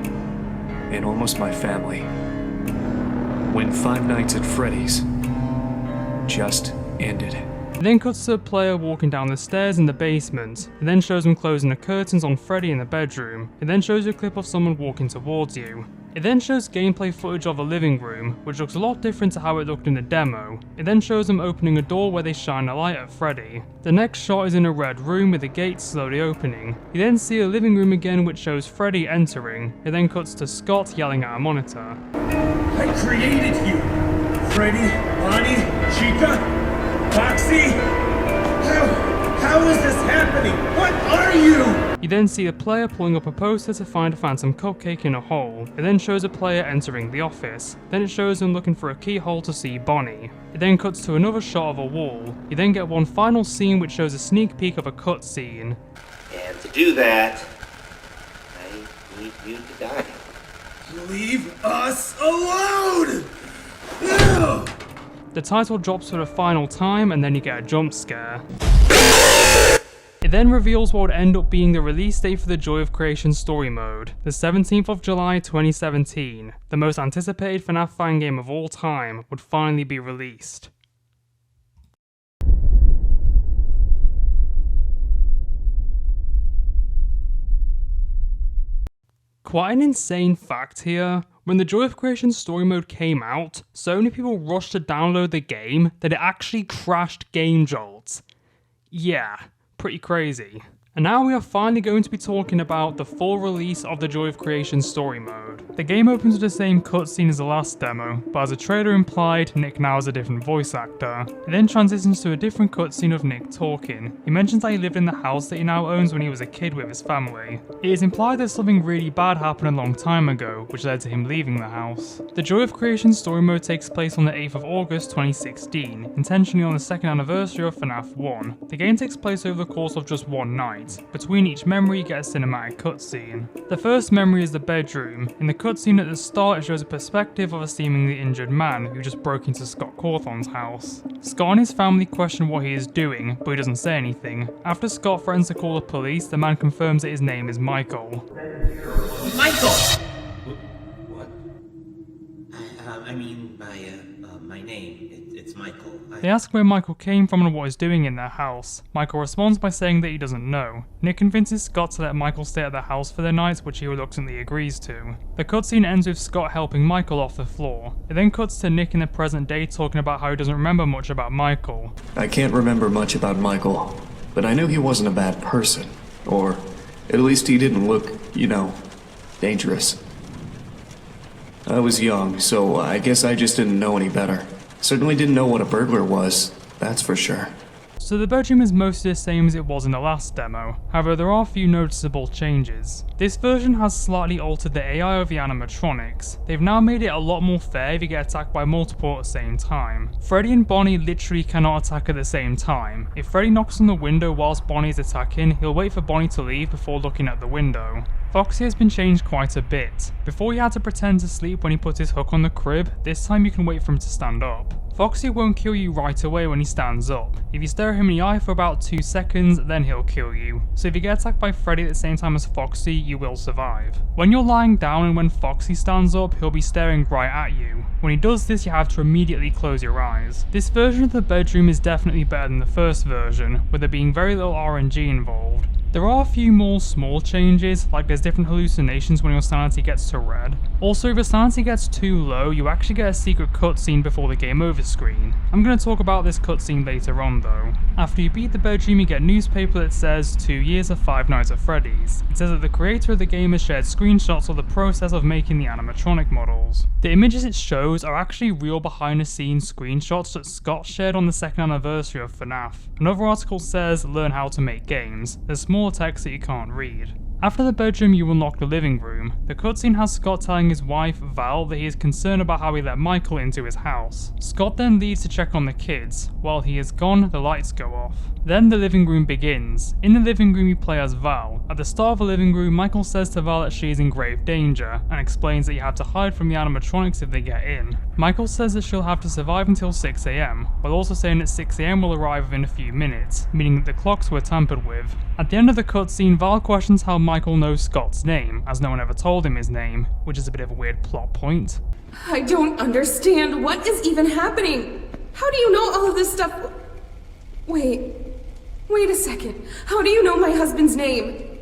and almost my family. When Five Nights at Freddy's just ended. It then cuts to a player walking down the stairs in the basement. It then shows him closing the curtains on Freddy in the bedroom. It then shows a clip of someone walking towards you. It then shows gameplay footage of the living room, which looks a lot different to how it looked in the demo. It then shows them opening a door where they shine a light at Freddy. The next shot is in a red room with the gate slowly opening. You then see a living room again which shows Freddy entering. It then cuts to Scott yelling at a monitor. I created you! Freddy, Bonnie, Chica, Foxy? How is this happening? What are you? You then see a player pulling up a poster to find a phantom cupcake in a hole. It then shows a player entering the office. Then it shows him looking for a keyhole to see Bonnie. It then cuts to another shot of a wall. You then get one final scene which shows a sneak peek of a cutscene. And to do that, I need you to die. Leave us alone! No! The title drops for the final time and then you get a jump scare. It then reveals what would end up being the release date for the Joy of Creation story mode, the 17th of July 2017. The most anticipated FNAF fan game of all time would finally be released. Quite an insane fact here. When the Joy of Creation story mode came out, so many people rushed to download the game that it actually crashed Game Jolt. Yeah, pretty crazy. And now we are finally going to be talking about the full release of the Joy of Creation story mode. The game opens with the same cutscene as the last demo, but as the trailer implied, Nick now has a different voice actor. It then transitions to a different cutscene of Nick talking. He mentions that he lived in the house that he now owns when he was a kid with his family. It is implied that something really bad happened a long time ago, which led to him leaving the house. The Joy of Creation story mode takes place on the 8th of August 2016, intentionally on the 2nd anniversary of FNAF 1. The game takes place over the course of just one night. Between each memory you get a cinematic cutscene. The first memory is the bedroom. In the cutscene at the start it shows a perspective of a seemingly injured man who just broke into Scott Cawthon's house. Scott and his family question what he is doing, but he doesn't say anything. After Scott threatens to call the police, the man confirms that his name is Michael. Michael! What? I mean, my name. It's Michael. They ask where Michael came from and what he's doing in their house. Michael responds by saying that he doesn't know. Nick convinces Scott to let Michael stay at their house for the night, which he reluctantly agrees to. The cutscene ends with Scott helping Michael off the floor. It then cuts to Nick in the present day talking about how he doesn't remember much about Michael. I can't remember much about Michael, but I knew he wasn't a bad person. Or, at least he didn't look, dangerous. I was young, so I guess I just didn't know any better. Certainly didn't know what a burglar was, that's for sure. So the bedroom is mostly the same as it was in the last demo, however there are a few noticeable changes. This version has slightly altered the AI of the animatronics. They've now made it a lot more fair if you get attacked by multiple at the same time. Freddy and Bonnie literally cannot attack at the same time. If Freddy knocks on the window whilst Bonnie is attacking, he'll wait for Bonnie to leave before looking at the window. Foxy has been changed quite a bit. Before he had to pretend to sleep when he put his hook on the crib, this time you can wait for him to stand up. Foxy won't kill you right away when he stands up. If you stare him in the eye for about 2 seconds, then he'll kill you. So if you get attacked by Freddy at the same time as Foxy, you will survive. When you're lying down and when Foxy stands up, he'll be staring right at you. When he does this, you have to immediately close your eyes. This version of the bedroom is definitely better than the first version, with there being very little RNG involved. There are a few more small changes, like there's different hallucinations when your sanity gets to red. Also, if your sanity gets too low, you actually get a secret cutscene before the game over screen. I'm going to talk about this cutscene later on though. After you beat the bedroom, you get a newspaper that says 2 years of Five Nights at Freddy's. It says that the creator of the game has shared screenshots of the process of making the animatronic models. The images it shows are actually real behind the scenes screenshots that Scott shared on the 2nd anniversary of FNAF. Another article says, learn how to make games. There's small text that you can't read. After the bedroom, you unlock the living room. The cutscene has Scott telling his wife, Val, that he is concerned about how he let Michael into his house. Scott then leaves to check on the kids. While he is gone, the lights go off. Then the living room begins. In the living room, you play as Val. At the start of the living room, Michael says to Val that she is in grave danger, and explains that you have to hide from the animatronics if they get in. Michael says that she'll have to survive until 6 AM, while also saying that 6 AM will arrive within a few minutes, meaning that the clocks were tampered with. At the end of the cutscene, Val questions how Michael knows Scott's name, as no one ever told him his name, which is a bit of a weird plot point. I don't understand. What is even happening? How do you know all of this stuff? Wait a second. How do you know my husband's name?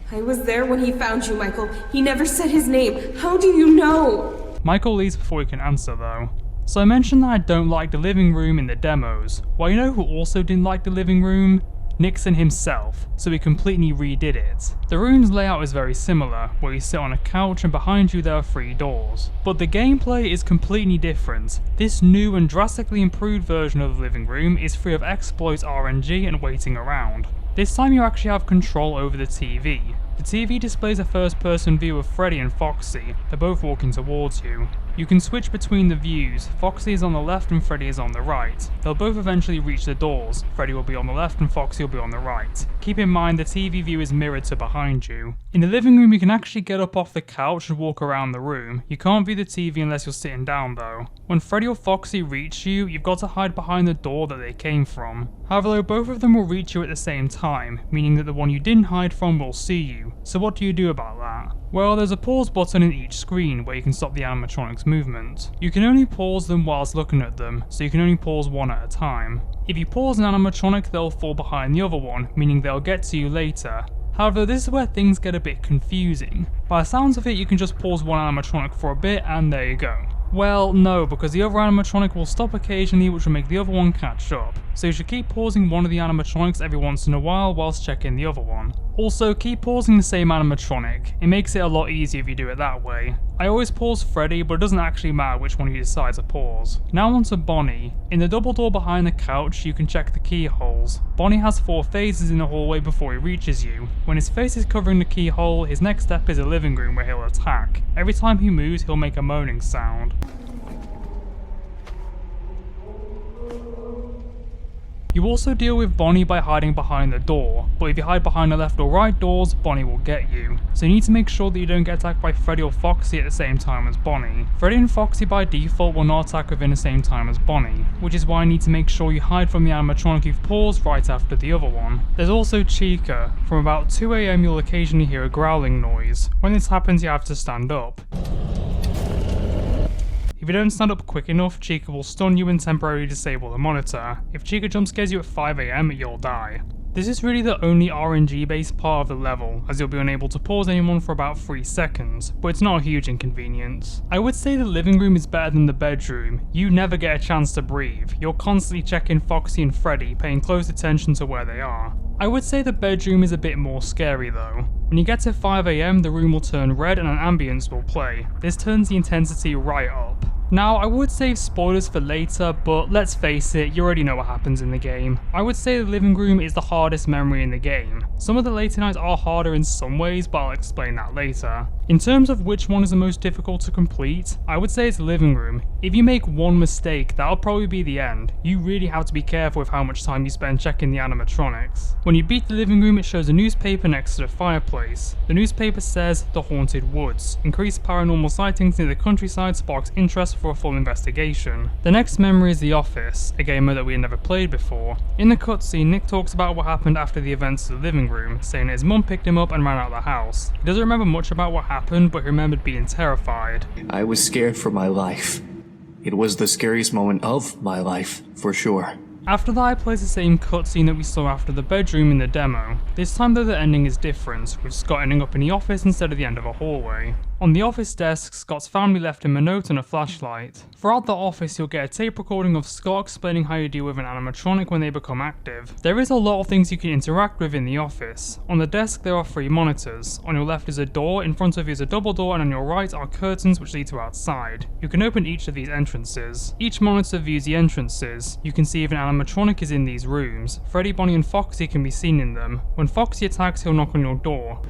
I was there when he found you, Michael. He never said his name. How do you know? Michael leaves before he can answer though. So I mentioned that I don't like the living room in the demos. Well, you know who also didn't like the living room? Nixon himself, so he completely redid it. The room's layout is very similar, where you sit on a couch and behind you there are 3 doors. But the gameplay is completely different. This new and drastically improved version of the living room is free of exploits, RNG and waiting around. This time you actually have control over the TV. The TV displays a first-person view of Freddy and Foxy. They're both walking towards you. You can switch between the views. Foxy is on the left and Freddy is on the right. They'll both eventually reach the doors. Freddy will be on the left and Foxy will be on the right. Keep in mind the TV view is mirrored to behind you. In the living room you can actually get up off the couch and walk around the room. You can't view the TV unless you're sitting down though. When Freddy or Foxy reach you, you've got to hide behind the door that they came from. However though, both of them will reach you at the same time, meaning that the one you didn't hide from will see you. So what do you do about that? Well, there's a pause button in each screen where you can stop the animatronics movement. You can only pause them whilst looking at them, so you can only pause one at a time. If you pause an animatronic, they'll fall behind the other one, meaning they'll get to you later. However, this is where things get a bit confusing. By the sounds of it, you can just pause one animatronic for a bit and there you go. Well, no, because the other animatronic will stop occasionally, which will make the other one catch up. So you should keep pausing one of the animatronics every once in a while whilst checking the other one. Also, keep pausing the same animatronic. It makes it a lot easier if you do it that way. I always pause Freddy, but it doesn't actually matter which one you decide to pause. Now onto Bonnie. In the double door behind the couch, you can check the keyholes. Bonnie has 4 phases in the hallway before he reaches you. When his face is covering the keyhole, his next step is a living room where he'll attack. Every time he moves, he'll make a moaning sound. You also deal with Bonnie by hiding behind the door, but if you hide behind the left or right doors, Bonnie will get you. So you need to make sure that you don't get attacked by Freddy or Foxy at the same time as Bonnie. Freddy and Foxy by default will not attack within the same time as Bonnie, which is why you need to make sure you hide from the animatronic you've paused right after the other one. There's also Chica. From about 2 AM you'll occasionally hear a growling noise. When this happens you have to stand up. If you don't stand up quick enough, Chica will stun you and temporarily disable the monitor. If Chica jump scares you at 5 AM, you'll die. This is really the only RNG based part of the level, as you'll be unable to pause anyone for about 3 seconds, but it's not a huge inconvenience. I would say the living room is better than the bedroom. You never get a chance to breathe. You're constantly checking Foxy and Freddy, paying close attention to where they are. I would say the bedroom is a bit more scary though. When you get to 5 AM, the room will turn red and an ambience will play. This turns the intensity right up. Now, I would save spoilers for later, but let's face it, you already know what happens in the game. I would say the living room is the hardest memory in the game. Some of the later nights are harder in some ways, but I'll explain that later. In terms of which one is the most difficult to complete, I would say it's the living room. If you make one mistake, that'll probably be the end. You really have to be careful with how much time you spend checking the animatronics. When you beat the living room, it shows a newspaper next to the fireplace. The newspaper says, "The Haunted Woods. Increased paranormal sightings near the countryside sparks interest for a full investigation." The next memory is The Office, a game that we had never played before. In the cutscene, Nick talks about what happened after the events of the living room, saying his mum picked him up and ran out of the house. He doesn't remember much about what happened, but he remembered being terrified. I was scared for my life. It was the scariest moment of my life, for sure. After that, I plays the same cutscene that we saw after the bedroom in the demo. This time though the ending is different, with Scott ending up in the office instead of the end of a hallway. On the office desk, Scott's family left him a note and a flashlight. Throughout the office, you'll get a tape recording of Scott explaining how you deal with an animatronic when they become active. There is a lot of things you can interact with in the office. On the desk there are 3 monitors. On your left is a door, in front of you is a double door, and on your right are curtains which lead to outside. You can open each of these entrances. Each monitor views the entrances. You can see if an animatronic is in these rooms. Freddy, Bonnie and Foxy can be seen in them. When Foxy attacks, he'll knock on your door.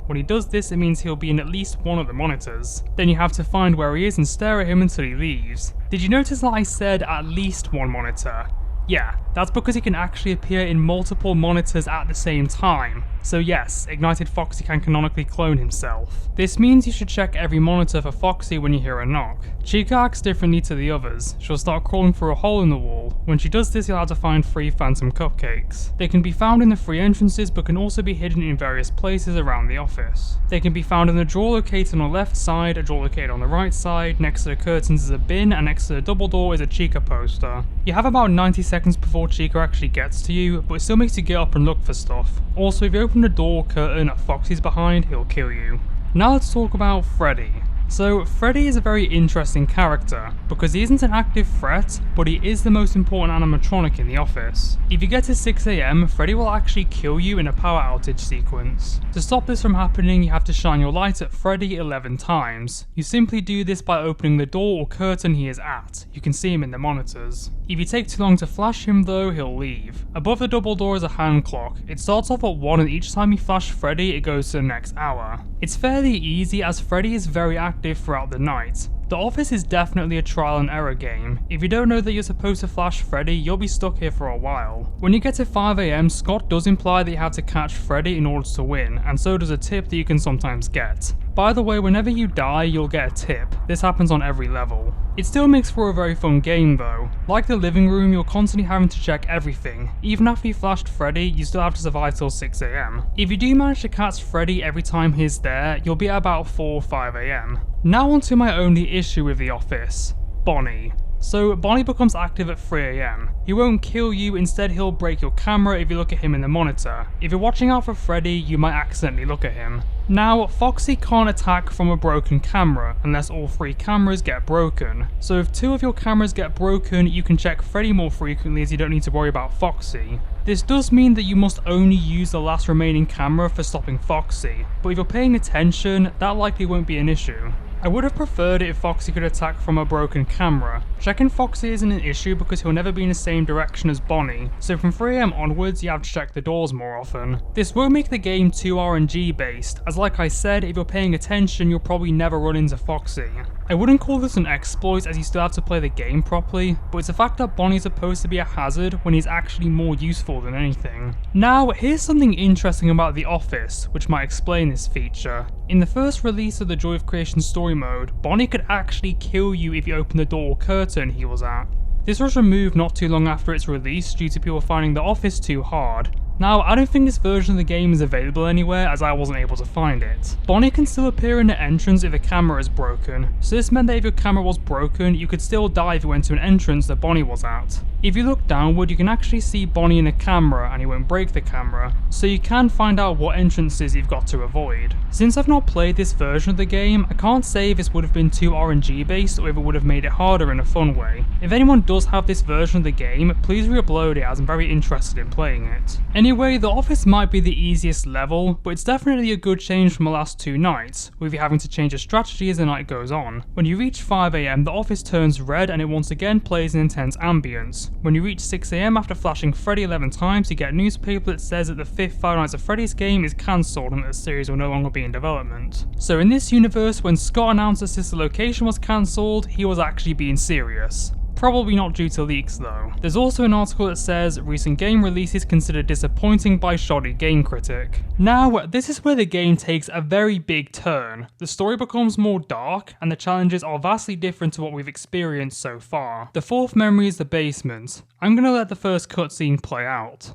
When he does this, it means he'll be in at least one of the monitors. Then you have to find where he is and stare at him until he leaves. Did you notice that I said at least one monitor? Yeah, that's because he can actually appear in multiple monitors at the same time. So yes, Ignited Foxy can canonically clone himself. This means you should check every monitor for Foxy when you hear a knock. Chica acts differently to the others. She'll start crawling through a hole in the wall. When she does this, you'll have to find 3 phantom cupcakes. They can be found in the 3 entrances, but can also be hidden in various places around the office. They can be found in the drawer located on the left side, a drawer located on the right side, next to the curtains is a bin, and next to the double door is a Chica poster. You have about 90 seconds before Chica actually gets to you, but it still makes you get up and look for stuff. Also, if you open the door or curtain that Foxy's behind, he'll kill you. Now let's talk about Freddy. So Freddy is a very interesting character, because he isn't an active threat, but he is the most important animatronic in the office. If you get to 6 AM, Freddy will actually kill you in a power outage sequence. To stop this from happening, you have to shine your light at Freddy 11 times. You simply do this by opening the door or curtain he is at. You can see him in the monitors. If you take too long to flash him though, he'll leave. Above the double door is a hand clock. It starts off at 1 and each time you flash Freddy, it goes to the next hour. It's fairly easy as Freddy is very active throughout the night. The Office is definitely a trial and error game. If you don't know that you're supposed to flash Freddy, you'll be stuck here for a while. When you get to 5 AM, Scott does imply that you have to catch Freddy in order to win, and so does a tip that you can sometimes get. By the way, whenever you die, you'll get a tip. This happens on every level. It still makes for a very fun game though. Like the living room, you're constantly having to check everything. Even after you flashed Freddy, you still have to survive till 6 AM. If you do manage to catch Freddy every time he's there, you'll be at about 4 or 5 AM. Now onto my only issue with The Office. Bonnie. So Bonnie becomes active at 3 AM. He won't kill you, instead he'll break your camera if you look at him in the monitor. If you're watching out for Freddy, you might accidentally look at him. Now, Foxy can't attack from a broken camera unless all 3 cameras get broken. So if 2 of your cameras get broken, you can check Freddy more frequently as you don't need to worry about Foxy. This does mean that you must only use the last remaining camera for stopping Foxy, but if you're paying attention, that likely won't be an issue. I would have preferred it if Foxy could attack from a broken camera. Checking Foxy isn't an issue because he'll never be in the same direction as Bonnie, so from 3 AM onwards you have to check the doors more often. This won't make the game too RNG based, as like I said, if you're paying attention you'll probably never run into Foxy. I wouldn't call this an exploit as you still have to play the game properly, but it's the fact that Bonnie's supposed to be a hazard when he's actually more useful than anything. Now, here's something interesting about The Office, which might explain this feature. In the first release of the Joy of Creation story mode, Bonnie could actually kill you if you open the door or curtain he was at. This was removed not too long after its release due to people finding The Office too hard. Now, I don't think this version of the game is available anywhere as I wasn't able to find it. Bonnie can still appear in the entrance if the camera is broken, so this meant that if your camera was broken, you could still die if you went to an entrance that Bonnie was at. If you look downward, you can actually see Bonnie in the camera and you won't break the camera, so you can find out what entrances you've got to avoid. Since I've not played this version of the game, I can't say if this would have been too RNG based or if it would have made it harder in a fun way. If anyone does have this version of the game, please re-upload it as I'm very interested in playing it. Anyway, the office might be the easiest level, but it's definitely a good change from the last 2 nights, with you having to change your strategy as the night goes on. When you reach 5 AM, the office turns red and it once again plays an intense ambience. When you reach 6 AM after flashing Freddy 11 times, you get a newspaper that says that the 5th Five Nights at Freddy's game is cancelled and that the series will no longer be in development. So in this universe, when Scott announced that Sister Location was cancelled, he was actually being serious. Probably not due to leaks though. There's also an article that says recent game releases considered disappointing by shoddy game critic. Now, this is where the game takes a very big turn. The story becomes more dark and the challenges are vastly different to what we've experienced so far. The 4th memory is the basement. I'm gonna let the first cutscene play out.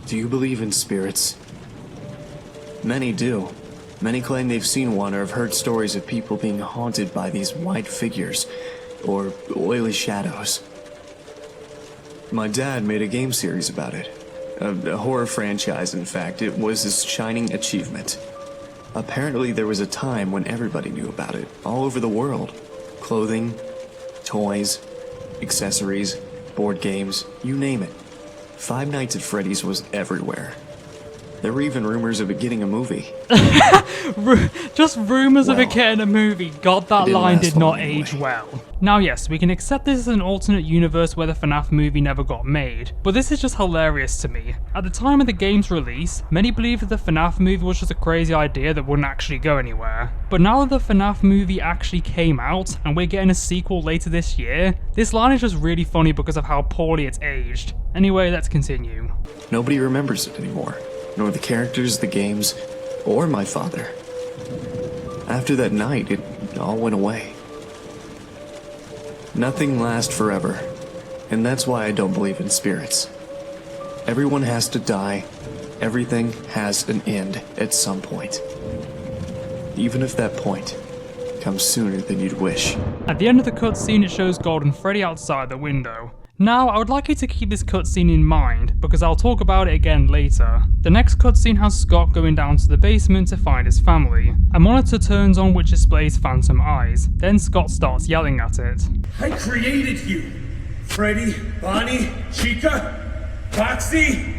Do you believe in spirits? Many do. Many claim they've seen one or have heard stories of people being haunted by these white figures, or oily shadows. My dad made a game series about it. A horror franchise, in fact. It was his shining achievement. Apparently there was a time when everybody knew about it, all over the world. Clothing, toys, accessories, board games, you name it. Five Nights at Freddy's was everywhere. There were even rumors of it getting a movie. Just rumors of it getting a movie. God, that line did not age well. Now yes, we can accept this as an alternate universe where the FNAF movie never got made, but this is just hilarious to me. At the time of the game's release, many believed that the FNAF movie was just a crazy idea that wouldn't actually go anywhere. But now that the FNAF movie actually came out, and we're getting a sequel later this year, this line is just really funny because of how poorly it's aged. Anyway, let's continue. Nobody remembers it anymore. Nor the characters, the games, or my father. After that night, it all went away. Nothing lasts forever, and that's why I don't believe in spirits. Everyone has to die. Everything has an end at some point. Even if that point comes sooner than you'd wish. At the end of the cutscene, it shows Golden Freddy outside the window. Now, I would like you to keep this cutscene in mind, because I'll talk about it again later. The next cutscene has Scott going down to the basement to find his family. A monitor turns on which displays phantom eyes, then Scott starts yelling at it. I created you! Freddy, Bonnie, Chica, Foxy?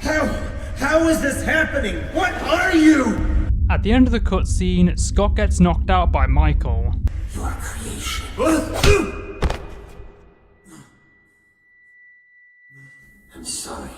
How is this happening? What are you? At the end of the cutscene, Scott gets knocked out by Michael. Your creation. I'm sorry.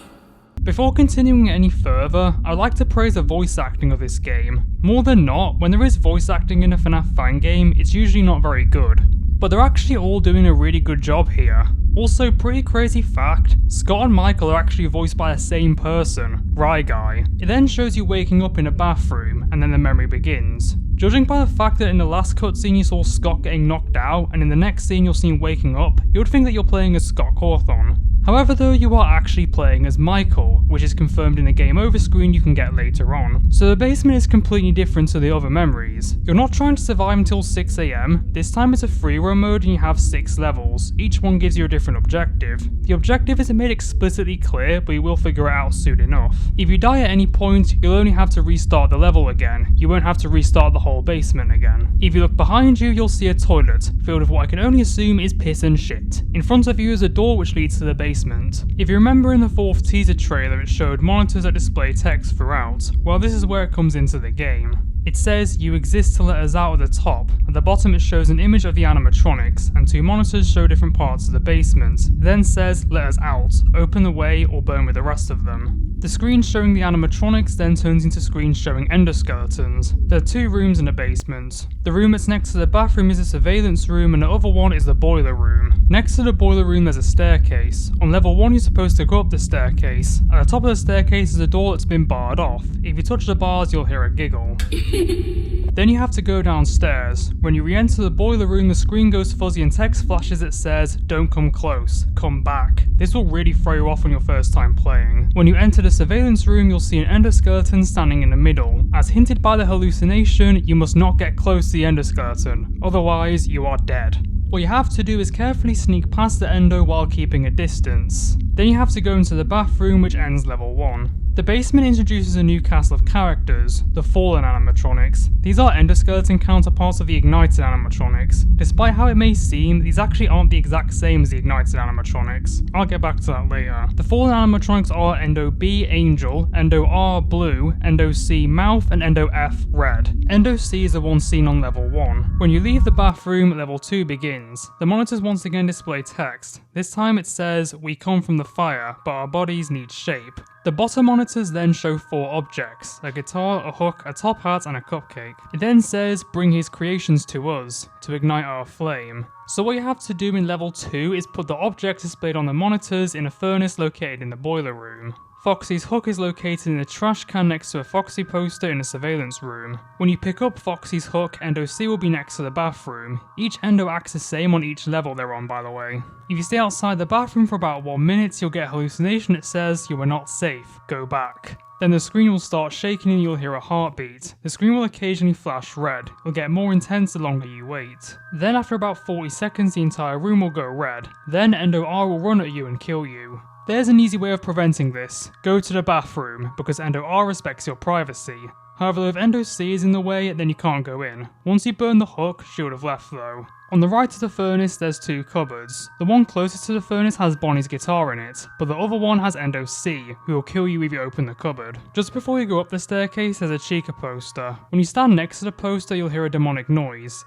Before continuing any further, I'd like to praise the voice acting of this game. More than not, when there is voice acting in a FNAF fan game, it's usually not very good. But they're actually all doing a really good job here. Also, pretty crazy fact, Scott and Michael are actually voiced by the same person, Rye Guy. It then shows you waking up in a bathroom, and then the memory begins. Judging by the fact that in the last cutscene you saw Scott getting knocked out, and in the next scene you'll see him waking up, you would think that you're playing as Scott Cawthon. However though, you are actually playing as Michael, which is confirmed in the game over screen you can get later on. So the basement is completely different to the other memories. You're not trying to survive until 6 AM, this time it's a free roam mode and you have 6 levels, each one gives you a different objective. The objective isn't made explicitly clear, but you will figure it out soon enough. If you die at any point, you'll only have to restart the level again, you won't have to restart the whole basement again. If you look behind you, you'll see a toilet, filled with what I can only assume is piss and shit. In front of you is a door which leads to the basement. If you remember in the 4th teaser trailer it showed monitors that display text throughout, well this is where it comes into the game. It says, "You exist to let us out" at the top, at the bottom it shows an image of the animatronics, and 2 monitors show different parts of the basement. It then says, "Let us out, open the way or burn with the rest of them." The screen showing the animatronics then turns into screens showing endoskeletons. There are 2 rooms in the basement. The room that's next to the bathroom is a surveillance room and the other one is the boiler room. Next to the boiler room there's a staircase. On level 1 you're supposed to go up the staircase. At the top of the staircase is a door that's been barred off. If you touch the bars you'll hear a giggle. Then you have to go downstairs. When you re-enter the boiler room, the screen goes fuzzy and text flashes that says, "Don't come close, come back." This will really throw you off on your first time playing. When you enter the surveillance room, you'll see an endoskeleton standing in the middle. As hinted by the hallucination, you must not get close to the endoskeleton, otherwise you are dead. What you have to do is carefully sneak past the endo while keeping a distance. Then you have to go into the bathroom, which ends level 1. The basement introduces a new cast of characters, the Fallen animatronics. These are endoskeleton counterparts of the ignited animatronics. Despite how it may seem, these actually aren't the exact same as the ignited animatronics. I'll get back to that later. The Fallen animatronics are Endo B Angel, Endo R Blue, Endo C Mouth, and Endo F Red. Endo C is the one seen on level 1. When you leave the bathroom, level 2 begins. The monitors once again display text. This time it says, "We come from the fire, but our bodies need shape." The bottom monitors then show 4 objects, a guitar, a hook, a top hat, and a cupcake. It then says, "Bring his creations to us, to ignite our flame." So what you have to do in level 2 is put the objects displayed on the monitors in a furnace located in the boiler room. Foxy's hook is located in a trash can next to a Foxy poster in a surveillance room. When you pick up Foxy's hook, Endo C will be next to the bathroom. Each endo acts the same on each level they're on, by the way. If you stay outside the bathroom for about 1 minute, you'll get a hallucination that says, "You are not safe, go back." Then the screen will start shaking and you'll hear a heartbeat. The screen will occasionally flash red. It'll get more intense the longer you wait. Then after about 40 seconds, the entire room will go red. Then Endo R will run at you and kill you. There's an easy way of preventing this. Go to the bathroom, because Endo R respects your privacy. However, if Endo C is in the way, then you can't go in. Once you burn the hook, she would have left though. On the right of the furnace, there's 2 cupboards. The one closest to the furnace has Bonnie's guitar in it, but the other one has Endo C, who will kill you if you open the cupboard. Just before you go up the staircase, there's a Chica poster. When you stand next to the poster, you'll hear a demonic noise.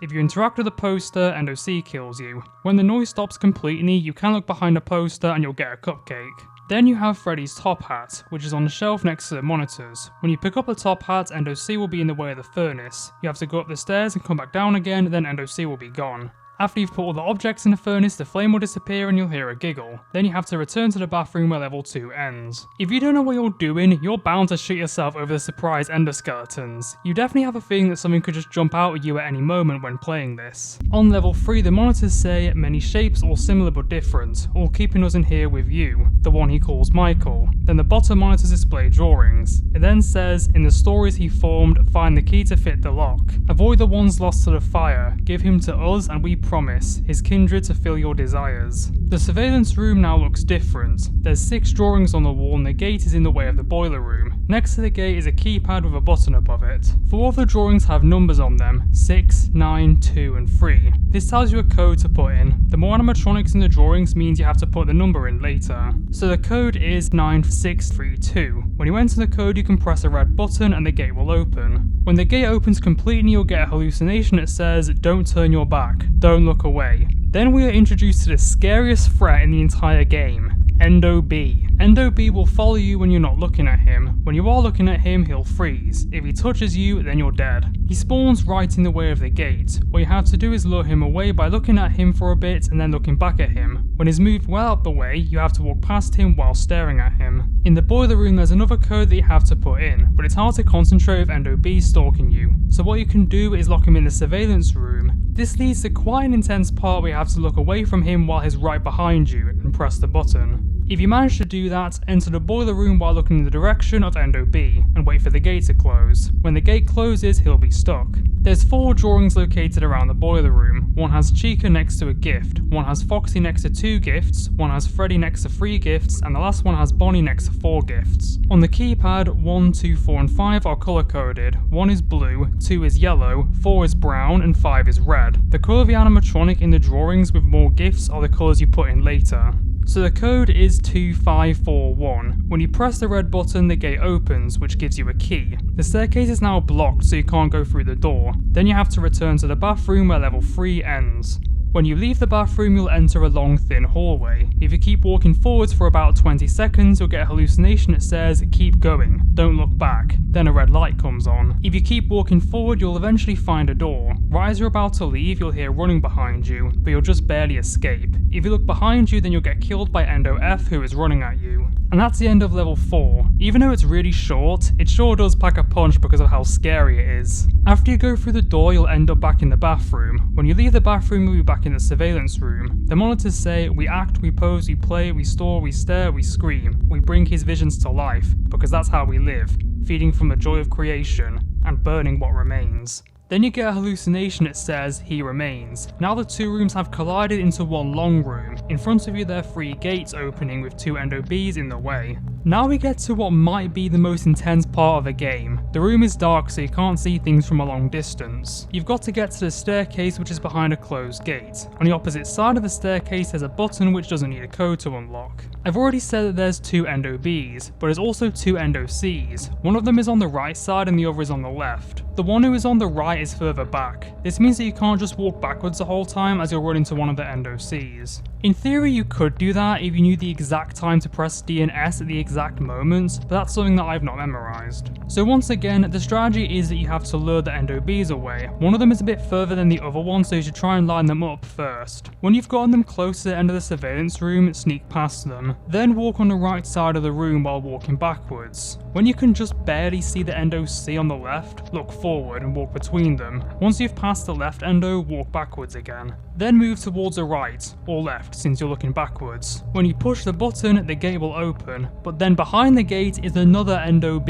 If you interact with the poster, Endo C kills you. When the noise stops completely, you can look behind the poster and you'll get a cupcake. Then you have Freddy's top hat, which is on the shelf next to the monitors. When you pick up the top hat, Endo C will be in the way of the furnace. You have to go up the stairs and come back down again, then Endo C will be gone. After you've put all the objects in the furnace, the flame will disappear and you'll hear a giggle. Then you have to return to the bathroom where level 2 ends. If you don't know what you're doing, you're bound to shoot yourself over the surprise endoskeletons. You definitely have a feeling that something could just jump out at you at any moment when playing this. On level 3, the monitors say, "Many shapes, all similar but different, all keeping us in here with you," the one he calls Michael. Then the bottom monitors display drawings. It then says, "In the stories he formed, find the key to fit the lock. Avoid the ones lost to the fire, give him to us and we promise, his kindred to fill your desires." The surveillance room now looks different. There's 6 drawings on the wall and the gate is in the way of the boiler room. Next to the gate is a keypad with a button above it. 4 of the drawings have numbers on them, 6, 9, 2 and 3. This tells you a code to put in. The more animatronics in the drawings means you have to put the number in later. So the code is 9632. When you enter the code, you can press a red button and the gate will open. When the gate opens completely, you'll get a hallucination that says, "Don't turn your back, don't look away." Then we are introduced to the scariest threat in the entire game, Endo B. Endo B will follow you when you're not looking at him. When you are looking at him, he'll freeze. If he touches you, then you're dead. He spawns right in the way of the gate. What you have to do is lure him away by looking at him for a bit and then looking back at him. When he's moved well out the way, you have to walk past him while staring at him. In the boiler room, there's another code that you have to put in, but it's hard to concentrate with Endo B stalking you. So what you can do is lock him in the surveillance room. This leads to quite an intense part where you have to look away from him while he's right behind you and press the button. If you manage to do that, enter the boiler room while looking in the direction of Endo B, and wait for the gate to close. When the gate closes, he'll be stuck. There's 4 drawings located around the boiler room. One has Chica next to a gift, one has Foxy next to 2 gifts, one has Freddy next to 3 gifts, and the last one has Bonnie next to 4 gifts. On the keypad, 1, 2, 4 and 5 are colour coded. 1 is blue, 2 is yellow, 4 is brown, and 5 is red. The colour of the animatronic in the drawings with more gifts are the colours you put in later. So the code is 2541. When you press the red button, the gate opens, which gives you a key. The staircase is now blocked, so you can't go through the door. Then you have to return to the bathroom where level 3 ends. When you leave the bathroom, you'll enter a long, thin hallway. If you keep walking forwards for about 20 seconds, you'll get a hallucination that says, "Keep going, don't look back." Then a red light comes on. If you keep walking forward, you'll eventually find a door. Right as you're about to leave, you'll hear running behind you, but you'll just barely escape. If you look behind you, then you'll get killed by Endo F, who is running at you. And that's the end of level 4. Even though it's really short, it sure does pack a punch because of how scary it is. After you go through the door, you'll end up back in the bathroom. When you leave the bathroom, you'll be back in the surveillance room. The monitors say, we act, we pose, we play, we store, we stare, we scream. We bring his visions to life, because that's how we live, feeding from the joy of creation, and burning what remains. Then you get a hallucination that says, he remains. Now the two rooms have collided into one long room. In front of you there are 3 gates opening with 2 NOBs in the way. Now we get to what might be the most intense part of the game. The room is dark so you can't see things from a long distance. You've got to get to the staircase which is behind a closed gate. On the opposite side of the staircase there's a button which doesn't need a code to unlock. I've already said that there's 2 NOBs, but there's also 2 NOCs. One of them is on the right side and the other is on the left. The one who is on the right is further back. This means that you can't just walk backwards the whole time as you'll run into one of the NOCs. In theory you could do that if you knew the exact time to press D and S at the exact moment, but that's something that I've not memorized. So once again, the strategy is that you have to lure the NOBs away. One of them is a bit further than the other one, so you should try and line them up first. When you've gotten them close to the end of the surveillance room, sneak past them. Then walk on the right side of the room while walking backwards. When you can just barely see the NOC on the left, look forward and walk between them. Once you've passed the left endo, walk backwards again. Then move towards the right, or left since you're looking backwards. When you push the button, the gate will open, but then behind the gate is another NOB.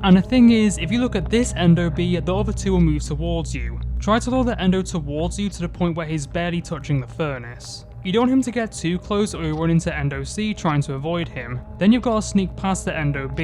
And the thing is, if you look at this NOB, the other 2 will move towards you. Try to lure the endo towards you to the point where he's barely touching the furnace. You don't want him to get too close or you'll run into NOC trying to avoid him. Then you've got to sneak past the NOB.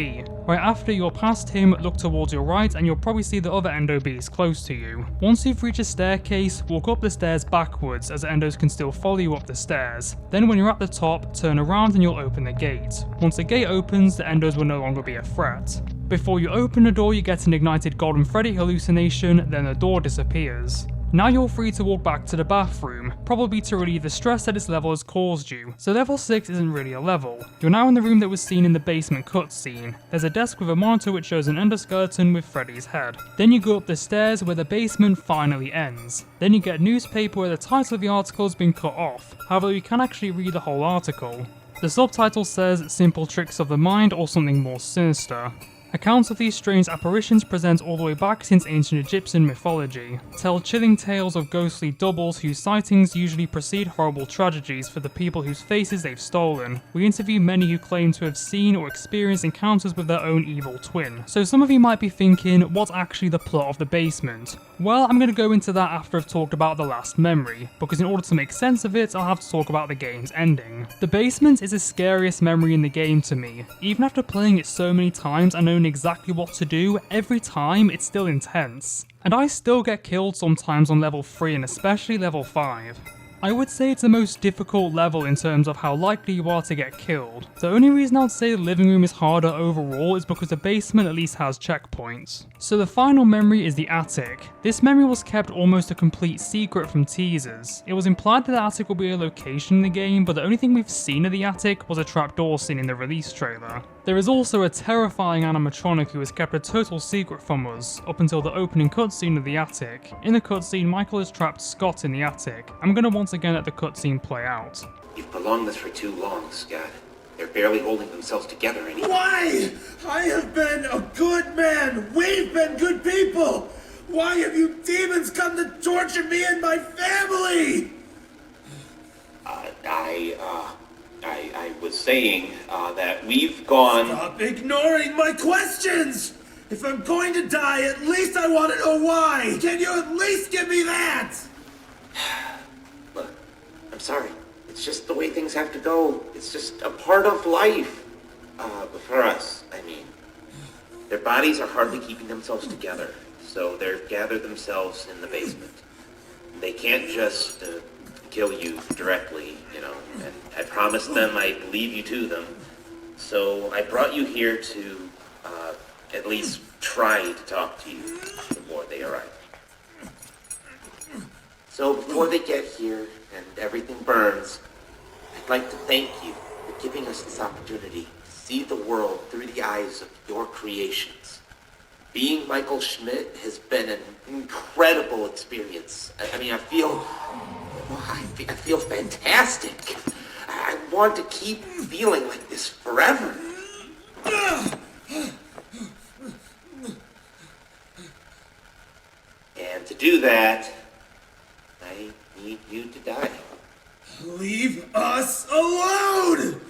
Right after you're past him, look towards your right and you'll probably see the other NOBs close to you. Once you've reached a staircase, walk up the stairs backwards as the endos can still follow you up the stairs. Then when you're at the top, turn around and you'll open the gate. Once the gate opens, the endos will no longer be a threat. Before you open the door, you get an ignited Golden Freddy hallucination, then the door disappears. Now you're free to walk back to the bathroom, probably to relieve the stress that this level has caused you. So level 6 isn't really a level. You're now in the room that was seen in the basement cutscene. There's a desk with a monitor which shows an endoskeleton with Freddy's head. Then you go up the stairs where the basement finally ends. Then you get a newspaper where the title of the article has been cut off. However, you can actually read the whole article. The subtitle says Simple Tricks of the Mind or something more sinister. Accounts of these strange apparitions present all the way back since ancient Egyptian mythology, tell chilling tales of ghostly doubles whose sightings usually precede horrible tragedies for the people whose faces they've stolen. We interview many who claim to have seen or experienced encounters with their own evil twin. So some of you might be thinking, what's actually the plot of the basement? Well, I'm going to go into that after I've talked about the last memory, because in order to make sense of it, I'll have to talk about the game's ending. The basement is the scariest memory in the game to me. Even after playing it so many times and knowing exactly what to do, every time it's still intense. And I still get killed sometimes on level 3 and especially level 5. I would say it's the most difficult level in terms of how likely you are to get killed. The only reason I would say the living room is harder overall is because the basement at least has checkpoints. So the final memory is the attic. This memory was kept almost a complete secret from teasers. It was implied that the attic will be a location in the game, but the only thing we've seen of the attic was a trapdoor scene in the release trailer. There is also a terrifying animatronic who has kept a total secret from us, up until the opening cutscene of the attic. In the cutscene, Michael has trapped Scott in the attic. I'm gonna once again let the cutscene play out. You've prolonged this for too long, Scott. They're barely holding themselves together anymore. Why? I have been a good man. We've been good people. Why have you demons come to torture me and my family? I was saying that we've gone... Stop ignoring my questions! If I'm going to die, at least I want to know why! Can you at least give me that? Look, I'm sorry. It's just the way things have to go. It's just a part of life. For us, I mean. Their bodies are hardly keeping themselves together, so they've gathered themselves in the basement. They can't just kill you directly, you know, and I promised them I'd leave you to them. So I brought you here to at least try to talk to you before they arrive. So before they get here and everything burns, I'd like to thank you for giving us this opportunity to see the world through the eyes of your creations. Being Michael Schmidt has been an incredible experience. I mean, I feel fantastic. I want to keep feeling like this forever. do that, I need you to die. Leave us alone!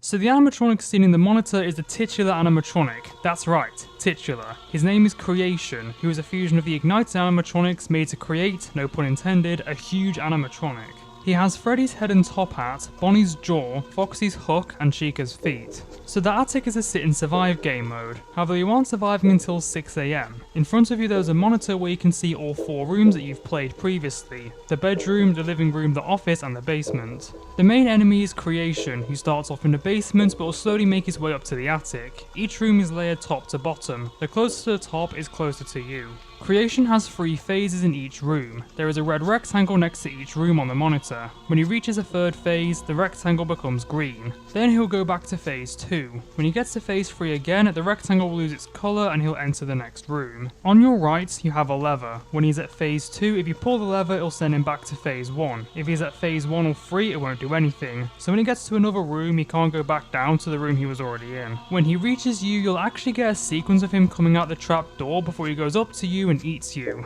So the animatronic seen in the monitor is the titular animatronic. That's right, titular. His name is Creation, who is a fusion of the ignited animatronics made to create, no pun intended, a huge animatronic. He has Freddy's head and top hat, Bonnie's jaw, Foxy's hook, and Chica's feet. So the attic is a sit and survive game mode, however you aren't surviving until 6 AM. In front of you there's a monitor where you can see all 4 rooms that you've played previously: the bedroom, the living room, the office, and the basement. The main enemy is Creation, who starts off in the basement but will slowly make his way up to the attic. Each room is layered top to bottom, the closer to the top is closer to you. Creation has 3 phases in each room. There is a red rectangle next to each room on the monitor. When he reaches a 3rd phase, the rectangle becomes green. Then he'll go back to phase 2. When he gets to phase 3 again, the rectangle will lose its colour and he'll enter the next room. On your right, you have a lever. When he's at phase 2, if you pull the lever, it'll send him back to phase 1. If he's at phase 1 or 3, it won't do anything. So when he gets to another room, he can't go back down to the room he was already in. When he reaches you, you'll actually get a sequence of him coming out the trap door before he goes up to you and eats you.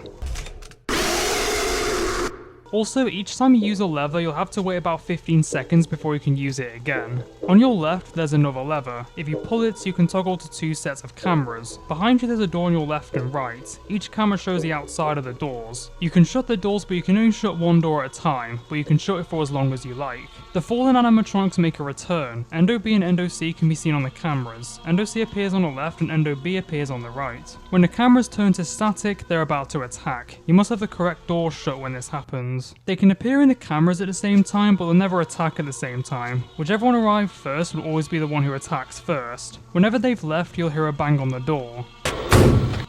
Also, each time you use a lever, you'll have to wait about 15 seconds before you can use it again. On your left, there's another lever. If you pull it, you can toggle to 2 sets of cameras. Behind you, there's a door on your left and right. Each camera shows the outside of the doors. You can shut the doors, but you can only shut one door at a time, but you can shut it for as long as you like. The fallen animatronics make a return. Endo B and Endo C can be seen on the cameras. Endo C appears on the left and Endo B appears on the right. When the cameras turn to static, they're about to attack. You must have the correct door shut when this happens. They can appear in the cameras at the same time, but they'll never attack at the same time. Whichever one arrived first will always be the one who attacks first. Whenever they've left, you'll hear a bang on the door.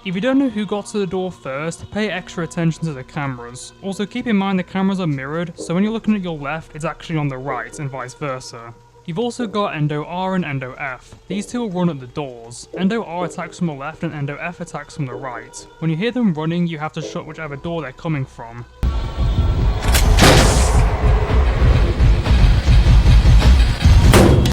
If you don't know who got to the door first, pay extra attention to the cameras. Also keep in mind the cameras are mirrored, so when you're looking at your left, it's actually on the right and vice versa. You've also got Endo R and Endo F. These two will run at the doors. Endo R attacks from the left and Endo F attacks from the right. When you hear them running, you have to shut whichever door they're coming from.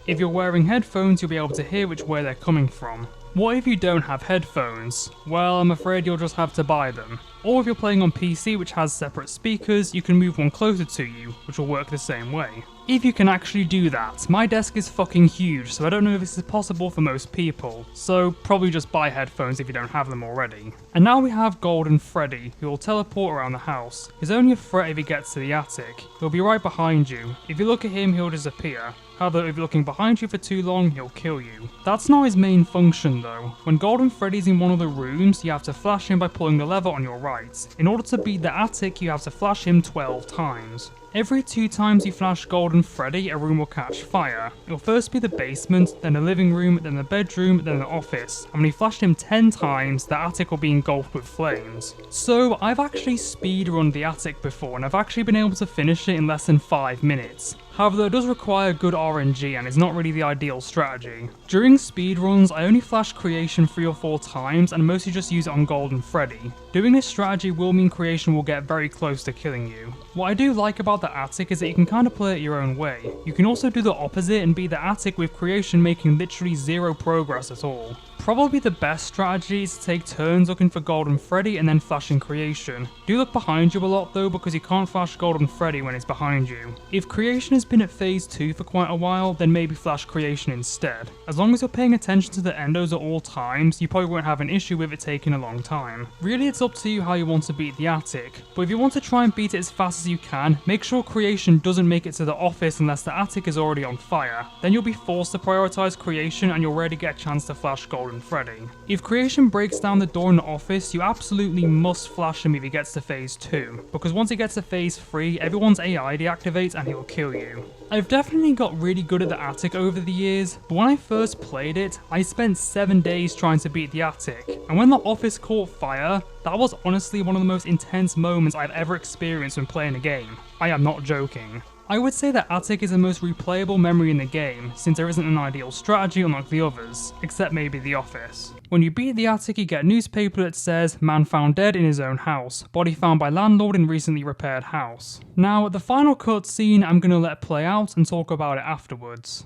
If you're wearing headphones, you'll be able to hear which way they're coming from. What if you don't have headphones? Well, I'm afraid you'll just have to buy them. Or if you're playing on PC, which has separate speakers, you can move one closer to you, which will work the same way. If you can actually do that. My desk is fucking huge, so I don't know if this is possible for most people, so probably just buy headphones if you don't have them already. And now we have Golden Freddy, who will teleport around the house. He's only a threat if he gets to the attic. He'll be right behind you. If you look at him, he'll disappear. However, if you're looking behind you for too long, he'll kill you. That's not his main function though. When Golden Freddy's in one of the rooms, you have to flash him by pulling the lever on your right. In order to beat the attic, you have to flash him 12 times. Every 2 times you flash Golden Freddy, a room will catch fire. It'll first be the basement, then the living room, then the bedroom, then the office. And when you flash him 10 times, the attic will be engulfed with flames. So I've actually speedrun the attic before, and I've actually been able to finish it in less than 5 minutes. However, it does require good RNG and is not really the ideal strategy. During speedruns, I only flash Creation 3 or 4 times and mostly just use it on Golden Freddy. Doing this strategy will mean Creation will get very close to killing you. What I do like about the attic is that you can kind of play it your own way. You can also do the opposite and beat the attic with Creation making literally 0 progress at all. Probably the best strategy is to take turns looking for Golden Freddy and then flashing Creation. Do look behind you a lot though, because you can't flash Golden Freddy when it's behind you. If Creation has been at phase 2 for quite a while, then maybe flash Creation instead. As long as you're paying attention to the endos at all times, you probably won't have an issue with it taking a long time. Really, it's up to you how you want to beat the attic, but if you want to try and beat it as fast as you can, make sure Creation doesn't make it to the office unless the attic is already on fire. Then you'll be forced to prioritize Creation and you'll already get a chance to flash Golden Freddy. If Creation breaks down the door in the office, you absolutely must flash him if he gets to phase 2, because once he gets to phase 3, everyone's AI deactivates and he'll kill you. I've definitely got really good at the attic over the years, but when I first played it, I spent 7 days trying to beat the attic, and when the office caught fire, that was honestly one of the most intense moments I've ever experienced when playing a game. I am not joking. I would say that Attic is the most replayable memory in the game, since there isn't an ideal strategy unlike the others, except maybe The Office. When you beat the attic, you get a newspaper that says, "Man found dead in his own house. Body found by landlord in recently repaired house." Now, the final cutscene I'm gonna let play out and talk about it afterwards.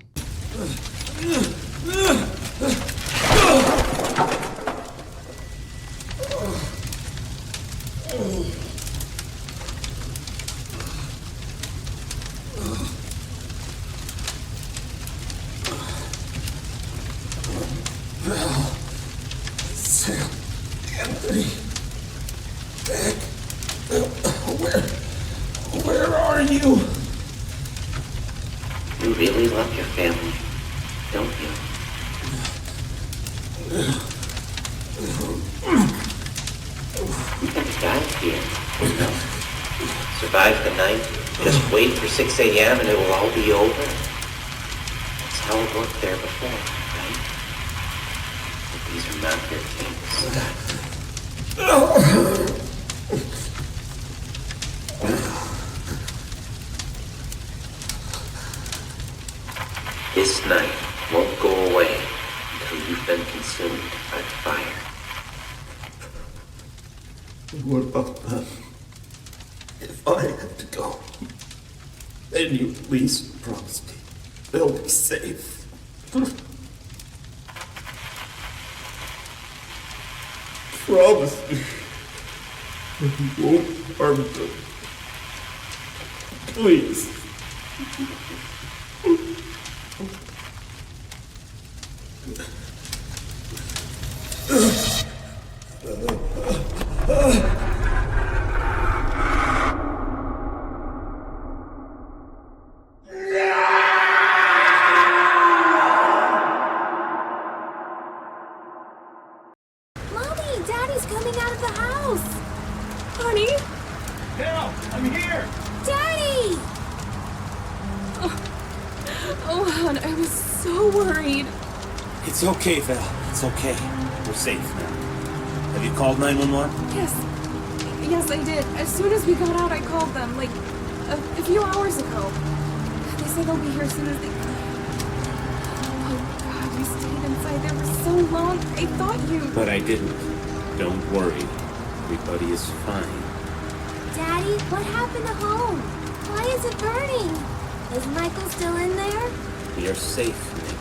Sam, Anthony, Beck, where are you? You really love your family, don't you? You can die here, you know. Survive the night, just wait for 6 a.m. and it will all be over. That's how it worked there before, right? But these are not your kings. This night won't go away until you've been consumed by the fire. What about them? If I have to go, then you at least promise me they'll be safe. Promise me that you won't harm them. Please. Mommy, Daddy's coming out of the house. Honey? Now, I'm here. Daddy! Oh, hon, I was so worried. It's okay, Val. It's okay. We're safe now. Have you called 911? Yes, I did. As soon as we got out, I called them, like, a few hours ago. They said they'll be here as soon as they can. Oh, God, we stayed inside there for so long. I thought you... But I didn't. Don't worry. Everybody is fine. Daddy, what happened to home? Why is it burning? Is Michael still in there? We are safe, Nick.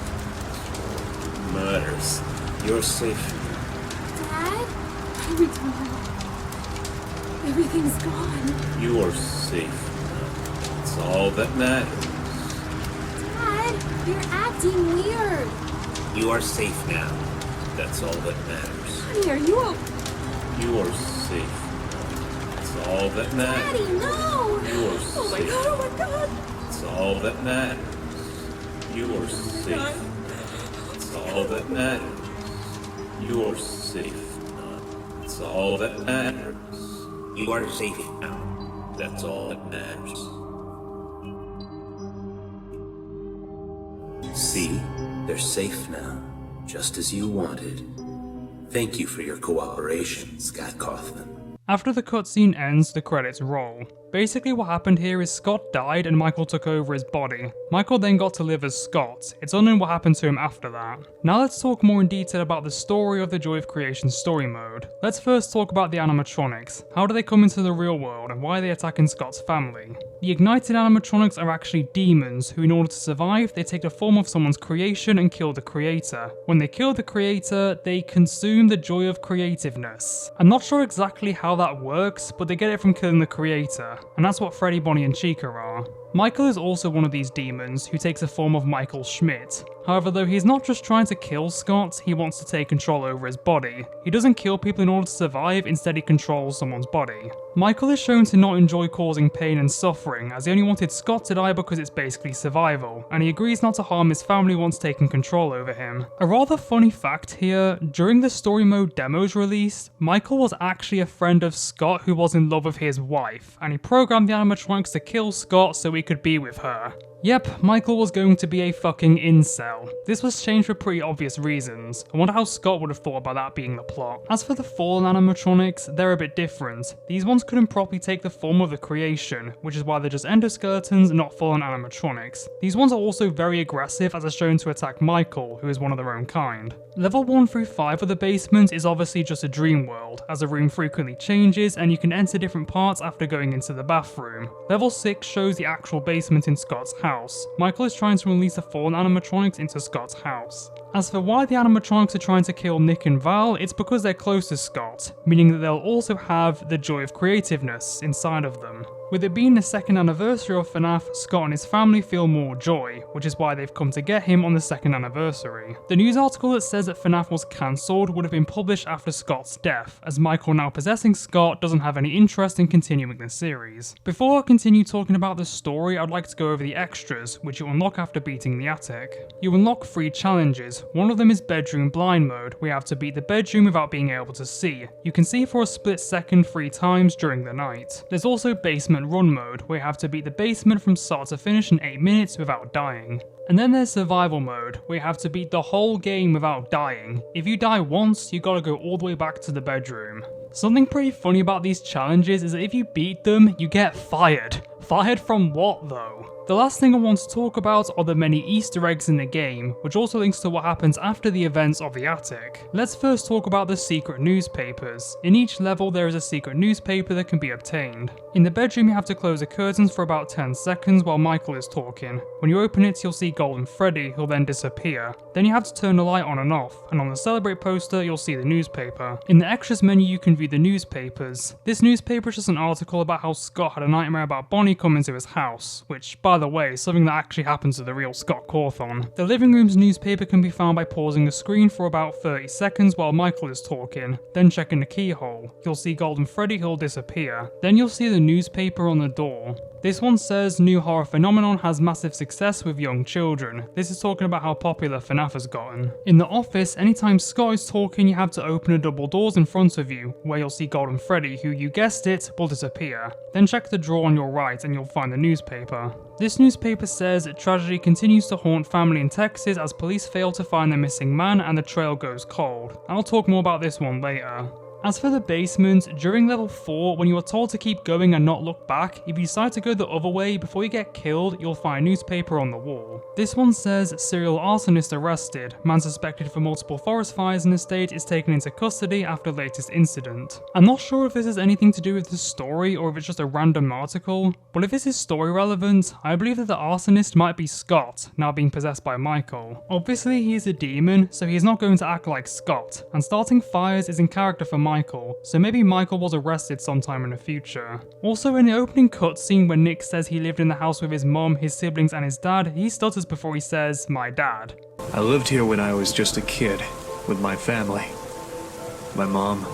Murders. You're safe. Dad? We don't know. Everything's gone. You are safe. That's all that matters. Dad, you're acting weird. You are safe now. That's all that matters. Honey, are you You are safe. That's all that matters. Daddy, no! You are Oh my safe. God, oh my God! That's all that matters. You are safe. That's all that matters. You are safe. That's all that matters. You are safe now. That's all that matters. See, they're safe now, just as you wanted. Thank you for your cooperation, Scott Kaufman. After the cutscene ends, the credits roll. Basically what happened here is Scott died and Michael took over his body. Michael then got to live as Scott. It's unknown what happened to him after that. Now let's talk more in detail about the story of the Joy of Creation story mode. Let's first talk about the animatronics. How do they come into the real world and why are they attacking Scott's family? The ignited animatronics are actually demons who, in order to survive, they take the form of someone's creation and kill the creator. When they kill the creator, they consume the joy of creativeness. I'm not sure exactly how that works, but they get it from killing the creator. And that's what Freddy, Bonnie and Chica are. Michael is also one of these demons who takes the form of Michael Schmidt. However, though he's not just trying to kill Scott, he wants to take control over his body. He doesn't kill people in order to survive, instead he controls someone's body. Michael is shown to not enjoy causing pain and suffering, as he only wanted Scott to die because it's basically survival, and he agrees not to harm his family once taking control over him. A rather funny fact here, during the story mode demos release, Michael was actually a friend of Scott who was in love with his wife, and he programmed the animatronics to kill Scott so he could be with her. Yep, Michael was going to be a fucking incel. This was changed for pretty obvious reasons. I wonder how Scott would have thought about that being the plot. As for the fallen animatronics, they're a bit different. These ones couldn't properly take the form of the creation, which is why they're just endoskeletons and not fallen animatronics. These ones are also very aggressive, as are shown to attack Michael, who is one of their own kind. Level 1 through 5 of the basement is obviously just a dream world, as the room frequently changes and you can enter different parts after going into the bathroom. Level 6 shows the actual basement in Scott's house. house, Michael is trying to unleash the fallen animatronics into Scott's house. As for why the animatronics are trying to kill Nick and Val, it's because they're close to Scott, meaning that they'll also have the joy of creativeness inside of them. With it being the 2nd anniversary of FNAF, Scott and his family feel more joy, which is why they've come to get him on the 2nd anniversary. The news article that says that FNAF was cancelled would have been published after Scott's death, as Michael now possessing Scott doesn't have any interest in continuing the series. Before I continue talking about the story, I'd like to go over the extras, which you unlock after beating the attic. You unlock 3 challenges. One of them is bedroom blind mode, where you have to beat the bedroom without being able to see. You can see for a split second 3 times during the night. There's also basement run mode, where you have to beat the basement from start to finish in 8 minutes without dying. And then there's survival mode, where you have to beat the whole game without dying. If you die once, you gotta go all the way back to the bedroom. Something pretty funny about these challenges is that if you beat them, you get fired. Fired from what though? The last thing I want to talk about are the many Easter eggs in the game, which also links to what happens after the events of the attic. Let's first talk about the secret newspapers. In each level there is a secret newspaper that can be obtained. In the bedroom you have to close the curtains for about 10 seconds while Michael is talking. When you open it you'll see Golden Freddy, who'll then disappear. Then you have to turn the light on and off, and on the Celebrate poster you'll see the newspaper. In the extras menu you can view the newspapers. This newspaper is just an article about how Scott had a nightmare about Bonnie coming to his house, which by the way is something that actually happens to the real Scott Cawthon. The living room's newspaper can be found by pausing the screen for about 30 seconds while Michael is talking, then checking the keyhole. You'll see Golden Freddy who'll disappear. Then you'll see the newspaper on the door. This one says new horror phenomenon has massive success with young children. This is talking about how popular FNAF has gotten. In the office, anytime Scott is talking you have to open the double doors in front of you, where you'll see Golden Freddy, who you guessed it, will disappear. Then check the drawer on your right and you'll find the newspaper. This newspaper says tragedy continues to haunt family in Texas as police fail to find the missing man and the trail goes cold. I'll talk more about this one later. As for the basement, during level 4, when you are told to keep going and not look back, if you decide to go the other way before you get killed, you'll find a newspaper on the wall. This one says, serial arsonist arrested. Man suspected for multiple forest fires in the state is taken into custody after latest incident. I'm not sure if this has anything to do with the story or if it's just a random article, but if this is story relevant, I believe that the arsonist might be Scott, now being possessed by Michael. Obviously he is a demon, so he is not going to act like Scott, and starting fires is in character for Michael, so maybe Michael was arrested sometime in the future. Also in the opening cutscene when Nick says he lived in the house with his mom, his siblings and his dad, he stutters before he says, "my dad." I lived here when I was just a kid, with my family. My mom,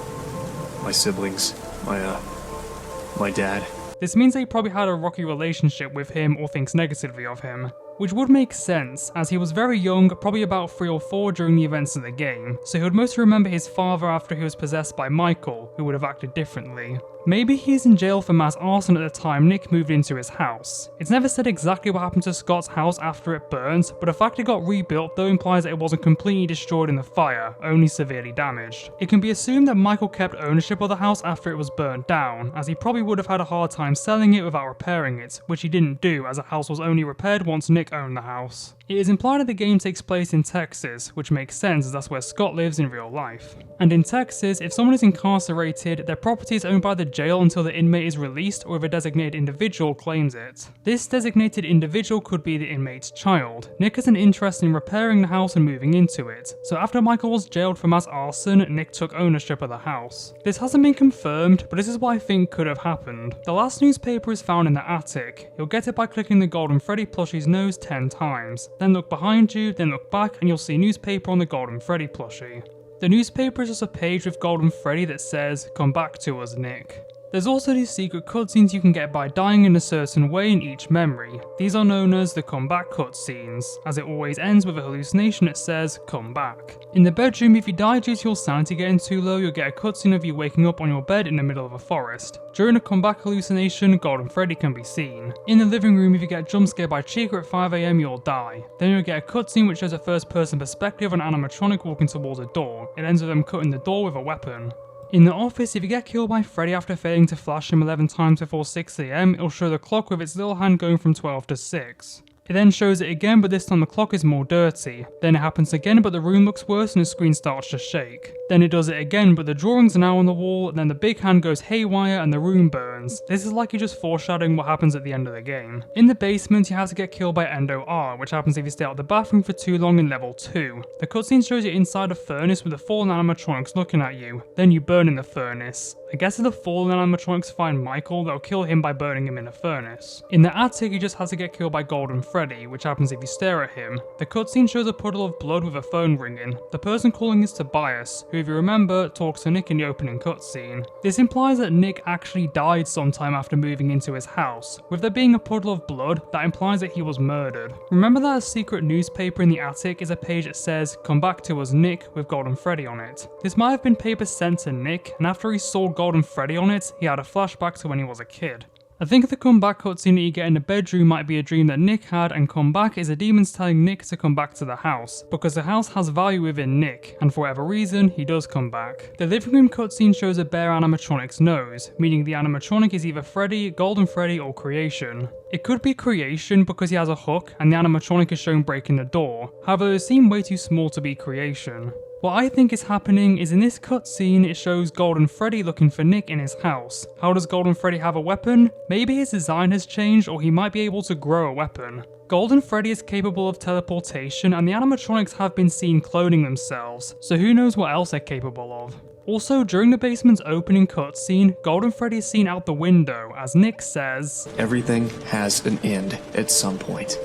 my siblings, my dad. This means that he probably had a rocky relationship with him or thinks negatively of him. Which would make sense, as he was very young, probably about 3 or 4 during the events of the game, so he would mostly remember his father after he was possessed by Michael, who would have acted differently. Maybe he's in jail for mass arson at the time Nick moved into his house. It's never said exactly what happened to Scott's house after it burned, but the fact it got rebuilt though implies that it wasn't completely destroyed in the fire, only severely damaged. It can be assumed that Michael kept ownership of the house after it was burnt down, as he probably would have had a hard time selling it without repairing it, which he didn't do as the house was only repaired once Nick owned the house. It is implied that the game takes place in Texas, which makes sense as that's where Scott lives in real life. And in Texas, if someone is incarcerated, their property is owned by the jail until the inmate is released or if a designated individual claims it. This designated individual could be the inmate's child. Nick has an interest in repairing the house and moving into it, so after Michael was jailed for mass arson, Nick took ownership of the house. This hasn't been confirmed, but this is what I think could have happened. The last newspaper is found in the attic. You'll get it by clicking the Golden Freddy plushie's nose 10 times. Then look behind you, then look back, and you'll see newspaper on the Golden Freddy plushie. The newspaper is just a page with Golden Freddy that says, "Come back to us, Nick." There's also these secret cutscenes you can get by dying in a certain way in each memory. These are known as the come back cutscenes, as it always ends with a hallucination that says, "come back." In the bedroom, if you die due to your sanity getting too low, you'll get a cutscene of you waking up on your bed in the middle of a forest. During a comeback hallucination, Golden Freddy can be seen. In the living room, if you get jump scared by Chica at 5 AM, you'll die. Then you'll get a cutscene which shows a first person perspective on an animatronic walking towards a door. It ends with them cutting the door with a weapon. In the office, if you get killed by Freddy after failing to flash him 11 times before 6 AM, it'll show the clock with its little hand going from 12 to 6. It then shows it again, but this time the clock is more dirty. Then it happens again, but the room looks worse and the screen starts to shake. Then it does it again, but the drawings are now on the wall, and then the big hand goes haywire and the room burns. This is like you're just foreshadowing what happens at the end of the game. In the basement, you have to get killed by Endo R, which happens if you stay out of the bathroom for too long in level 2. The cutscene shows you inside a furnace with the fallen animatronics looking at you. Then you burn in the furnace. I guess if the fallen animatronics find Michael, they'll kill him by burning him in a furnace. In the attic, you just have to get killed by Golden Freddy, which happens if you stare at him. The cutscene shows a puddle of blood with a phone ringing. The person calling is Tobias, who, if you remember, talks to Nick in the opening cutscene. This implies that Nick actually died sometime after moving into his house. With there being a puddle of blood, that implies that he was murdered. Remember that a secret newspaper in the attic is a page that says, "Come back to us, Nick," with Golden Freddy on it. This might have been paper sent to Nick, and after he saw Golden Freddy on it, he had a flashback to when he was a kid. I think the comeback cutscene that you get in the bedroom might be a dream that Nick had, and comeback is the demons telling Nick to come back to the house, because the house has value within Nick, and for whatever reason, he does come back. The living room cutscene shows a bare animatronic's nose, meaning the animatronic is either Freddy, Golden Freddy, or Creation. It could be Creation because he has a hook, and the animatronic is shown breaking the door, however they seem way too small to be Creation. What I think is happening is in this cutscene it shows Golden Freddy looking for Nick in his house. How does Golden Freddy have a weapon? Maybe his design has changed, or he might be able to grow a weapon. Golden Freddy is capable of teleportation, and the animatronics have been seen cloning themselves, so who knows what else they're capable of. Also, during the basement's opening cutscene, Golden Freddy is seen out the window as Nick says, "Everything has an end at some point.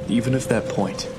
Even if that point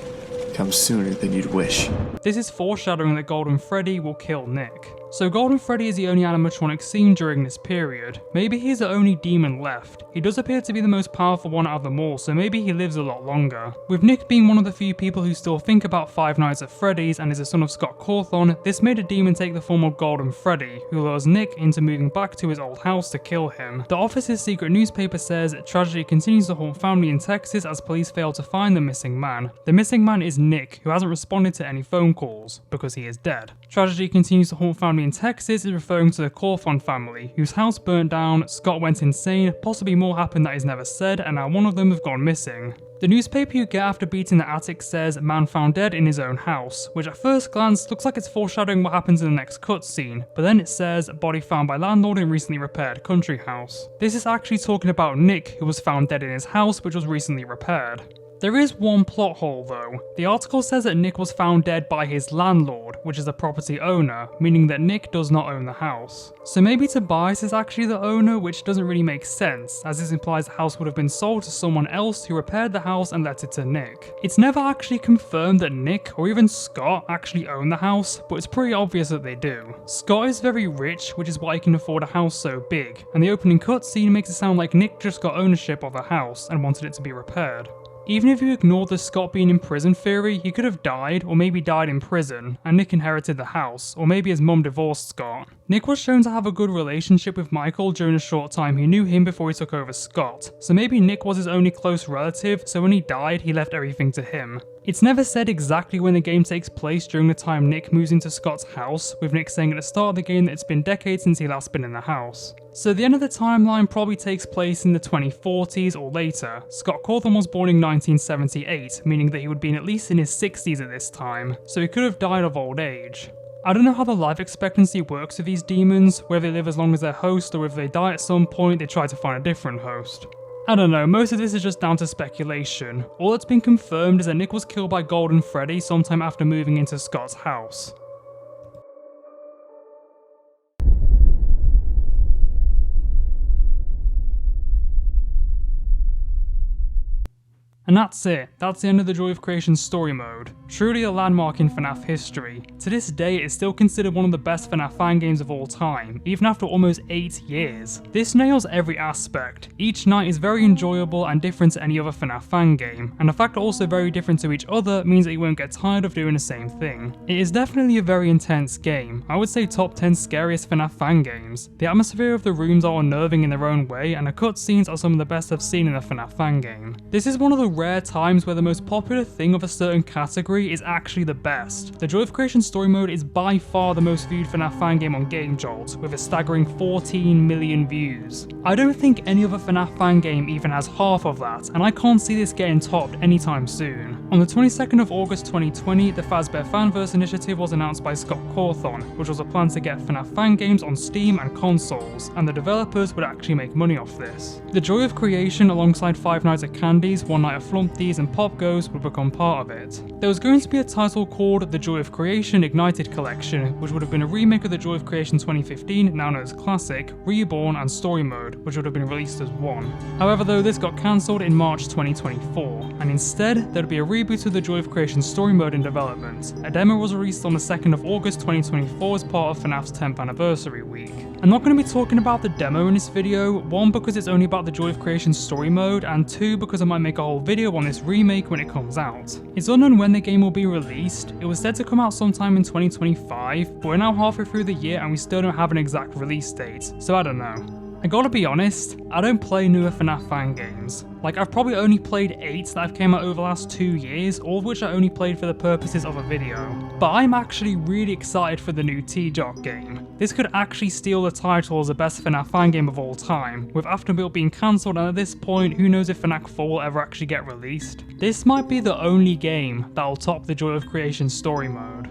comes sooner than you'd wish." This is foreshadowing that Golden Freddy will kill Nick. So Golden Freddy is the only animatronic seen during this period. Maybe he's the only demon left. He does appear to be the most powerful one out of them all, so maybe he lives a lot longer. With Nick being one of the few people who still think about Five Nights at Freddy's and is a son of Scott Cawthon, this made a demon take the form of Golden Freddy, who lures Nick into moving back to his old house to kill him. The office's secret newspaper says tragedy continues to haunt family in Texas as police fail to find the missing man. The missing man is Nick, who hasn't responded to any phone calls, because he is dead. Tragedy continues to haunt family in Texas is referring to the Cawthon family, whose house burnt down, Scott went insane, possibly more happened that is never said, and now one of them have gone missing. The newspaper you get after beating the attic says man found dead in his own house, which at first glance looks like it's foreshadowing what happens in the next cutscene, but then it says body found by landlord in recently repaired country house. This is actually talking about Nick, who was found dead in his house which was recently repaired. There is one plot hole though. The article says that Nick was found dead by his landlord, which is the property owner, meaning that Nick does not own the house. So maybe Tobias is actually the owner, which doesn't really make sense, as this implies the house would have been sold to someone else who repaired the house and let it to Nick. It's never actually confirmed that Nick, or even Scott, actually own the house, but it's pretty obvious that they do. Scott is very rich, which is why he can afford a house so big, and the opening cutscene makes it sound like Nick just got ownership of the house and wanted it to be repaired. Even if you ignore the Scott being in prison theory, he could have died, or maybe died in prison, and Nick inherited the house, or maybe his mum divorced Scott. Nick was shown to have a good relationship with Michael during the short time he knew him before he took over Scott, so maybe Nick was his only close relative, so when he died, he left everything to him. It's never said exactly when the game takes place during the time Nick moves into Scott's house, with Nick saying at the start of the game that it's been decades since he last been in the house. So the end of the timeline probably takes place in the 2040s or later. Scott Cawthon was born in 1978, meaning that he would be at least in his 60s at this time, so he could have died of old age. I don't know how the life expectancy works with these demons, whether they live as long as their host or if they die at some point they try to find a different host. I don't know, most of this is just down to speculation. All that's been confirmed is that Nick was killed by Golden Freddy sometime after moving into Scott's house. And that's it. That's the end of the Joy of Creation story mode. Truly a landmark in FNAF history. To this day, it is still considered one of the best FNAF fan games of all time, even after almost 8 years. This nails every aspect. Each night is very enjoyable and different to any other FNAF fan game, and the fact they're also very different to each other means that you won't get tired of doing the same thing. It is definitely a very intense game. I would say top 10 scariest FNAF fan games. The atmosphere of the rooms are unnerving in their own way, and the cutscenes are some of the best I've seen in a FNAF fan game. This is one of the rare times where the most popular thing of a certain category is actually the best. The Joy of Creation story mode is by far the most viewed FNAF fan game on GameJolt, with a staggering 14 million views. I don't think any other FNAF fan game even has half of that, and I can't see this getting topped anytime soon. On the 22nd of August 2020, the Fazbear Fanverse initiative was announced by Scott Cawthon, which was a plan to get FNAF fan games on Steam and consoles, and the developers would actually make money off this. The Joy of Creation, alongside Five Nights at Candy's, One Night at Flumpty's, and Pop Goes would become part of it. There was going to be a title called The Joy of Creation Ignited Collection, which would have been a remake of The Joy of Creation 2015, now known as Classic, Reborn, and Story Mode, which would have been released as one. However, though, this got cancelled in March 2024, and instead, there would be a reboot of The Joy of Creation Story Mode in development. A demo was released on the 2nd of August 2024 as part of FNAF's 10th anniversary week. I'm not going to be talking about the demo in this video, one because it's only about the Joy of Creation story mode, and two because I might make a whole video on this remake when it comes out. It's unknown when the game will be released. It was said to come out sometime in 2025, but we're now halfway through the year and we still don't have an exact release date, so I don't know. I gotta be honest, I don't play newer FNAF fan games. Like, I've probably only played 8 that have came out over the last 2 years, all of which I only played for the purposes of a video. But I'm actually really excited for the new T-Jock game. This could actually steal the title as the best FNAF fan game of all time, with Afterbuilt being cancelled, and at this point, who knows if FNAF 4 will ever actually get released. This might be the only game that'll top the Joy of Creation story mode.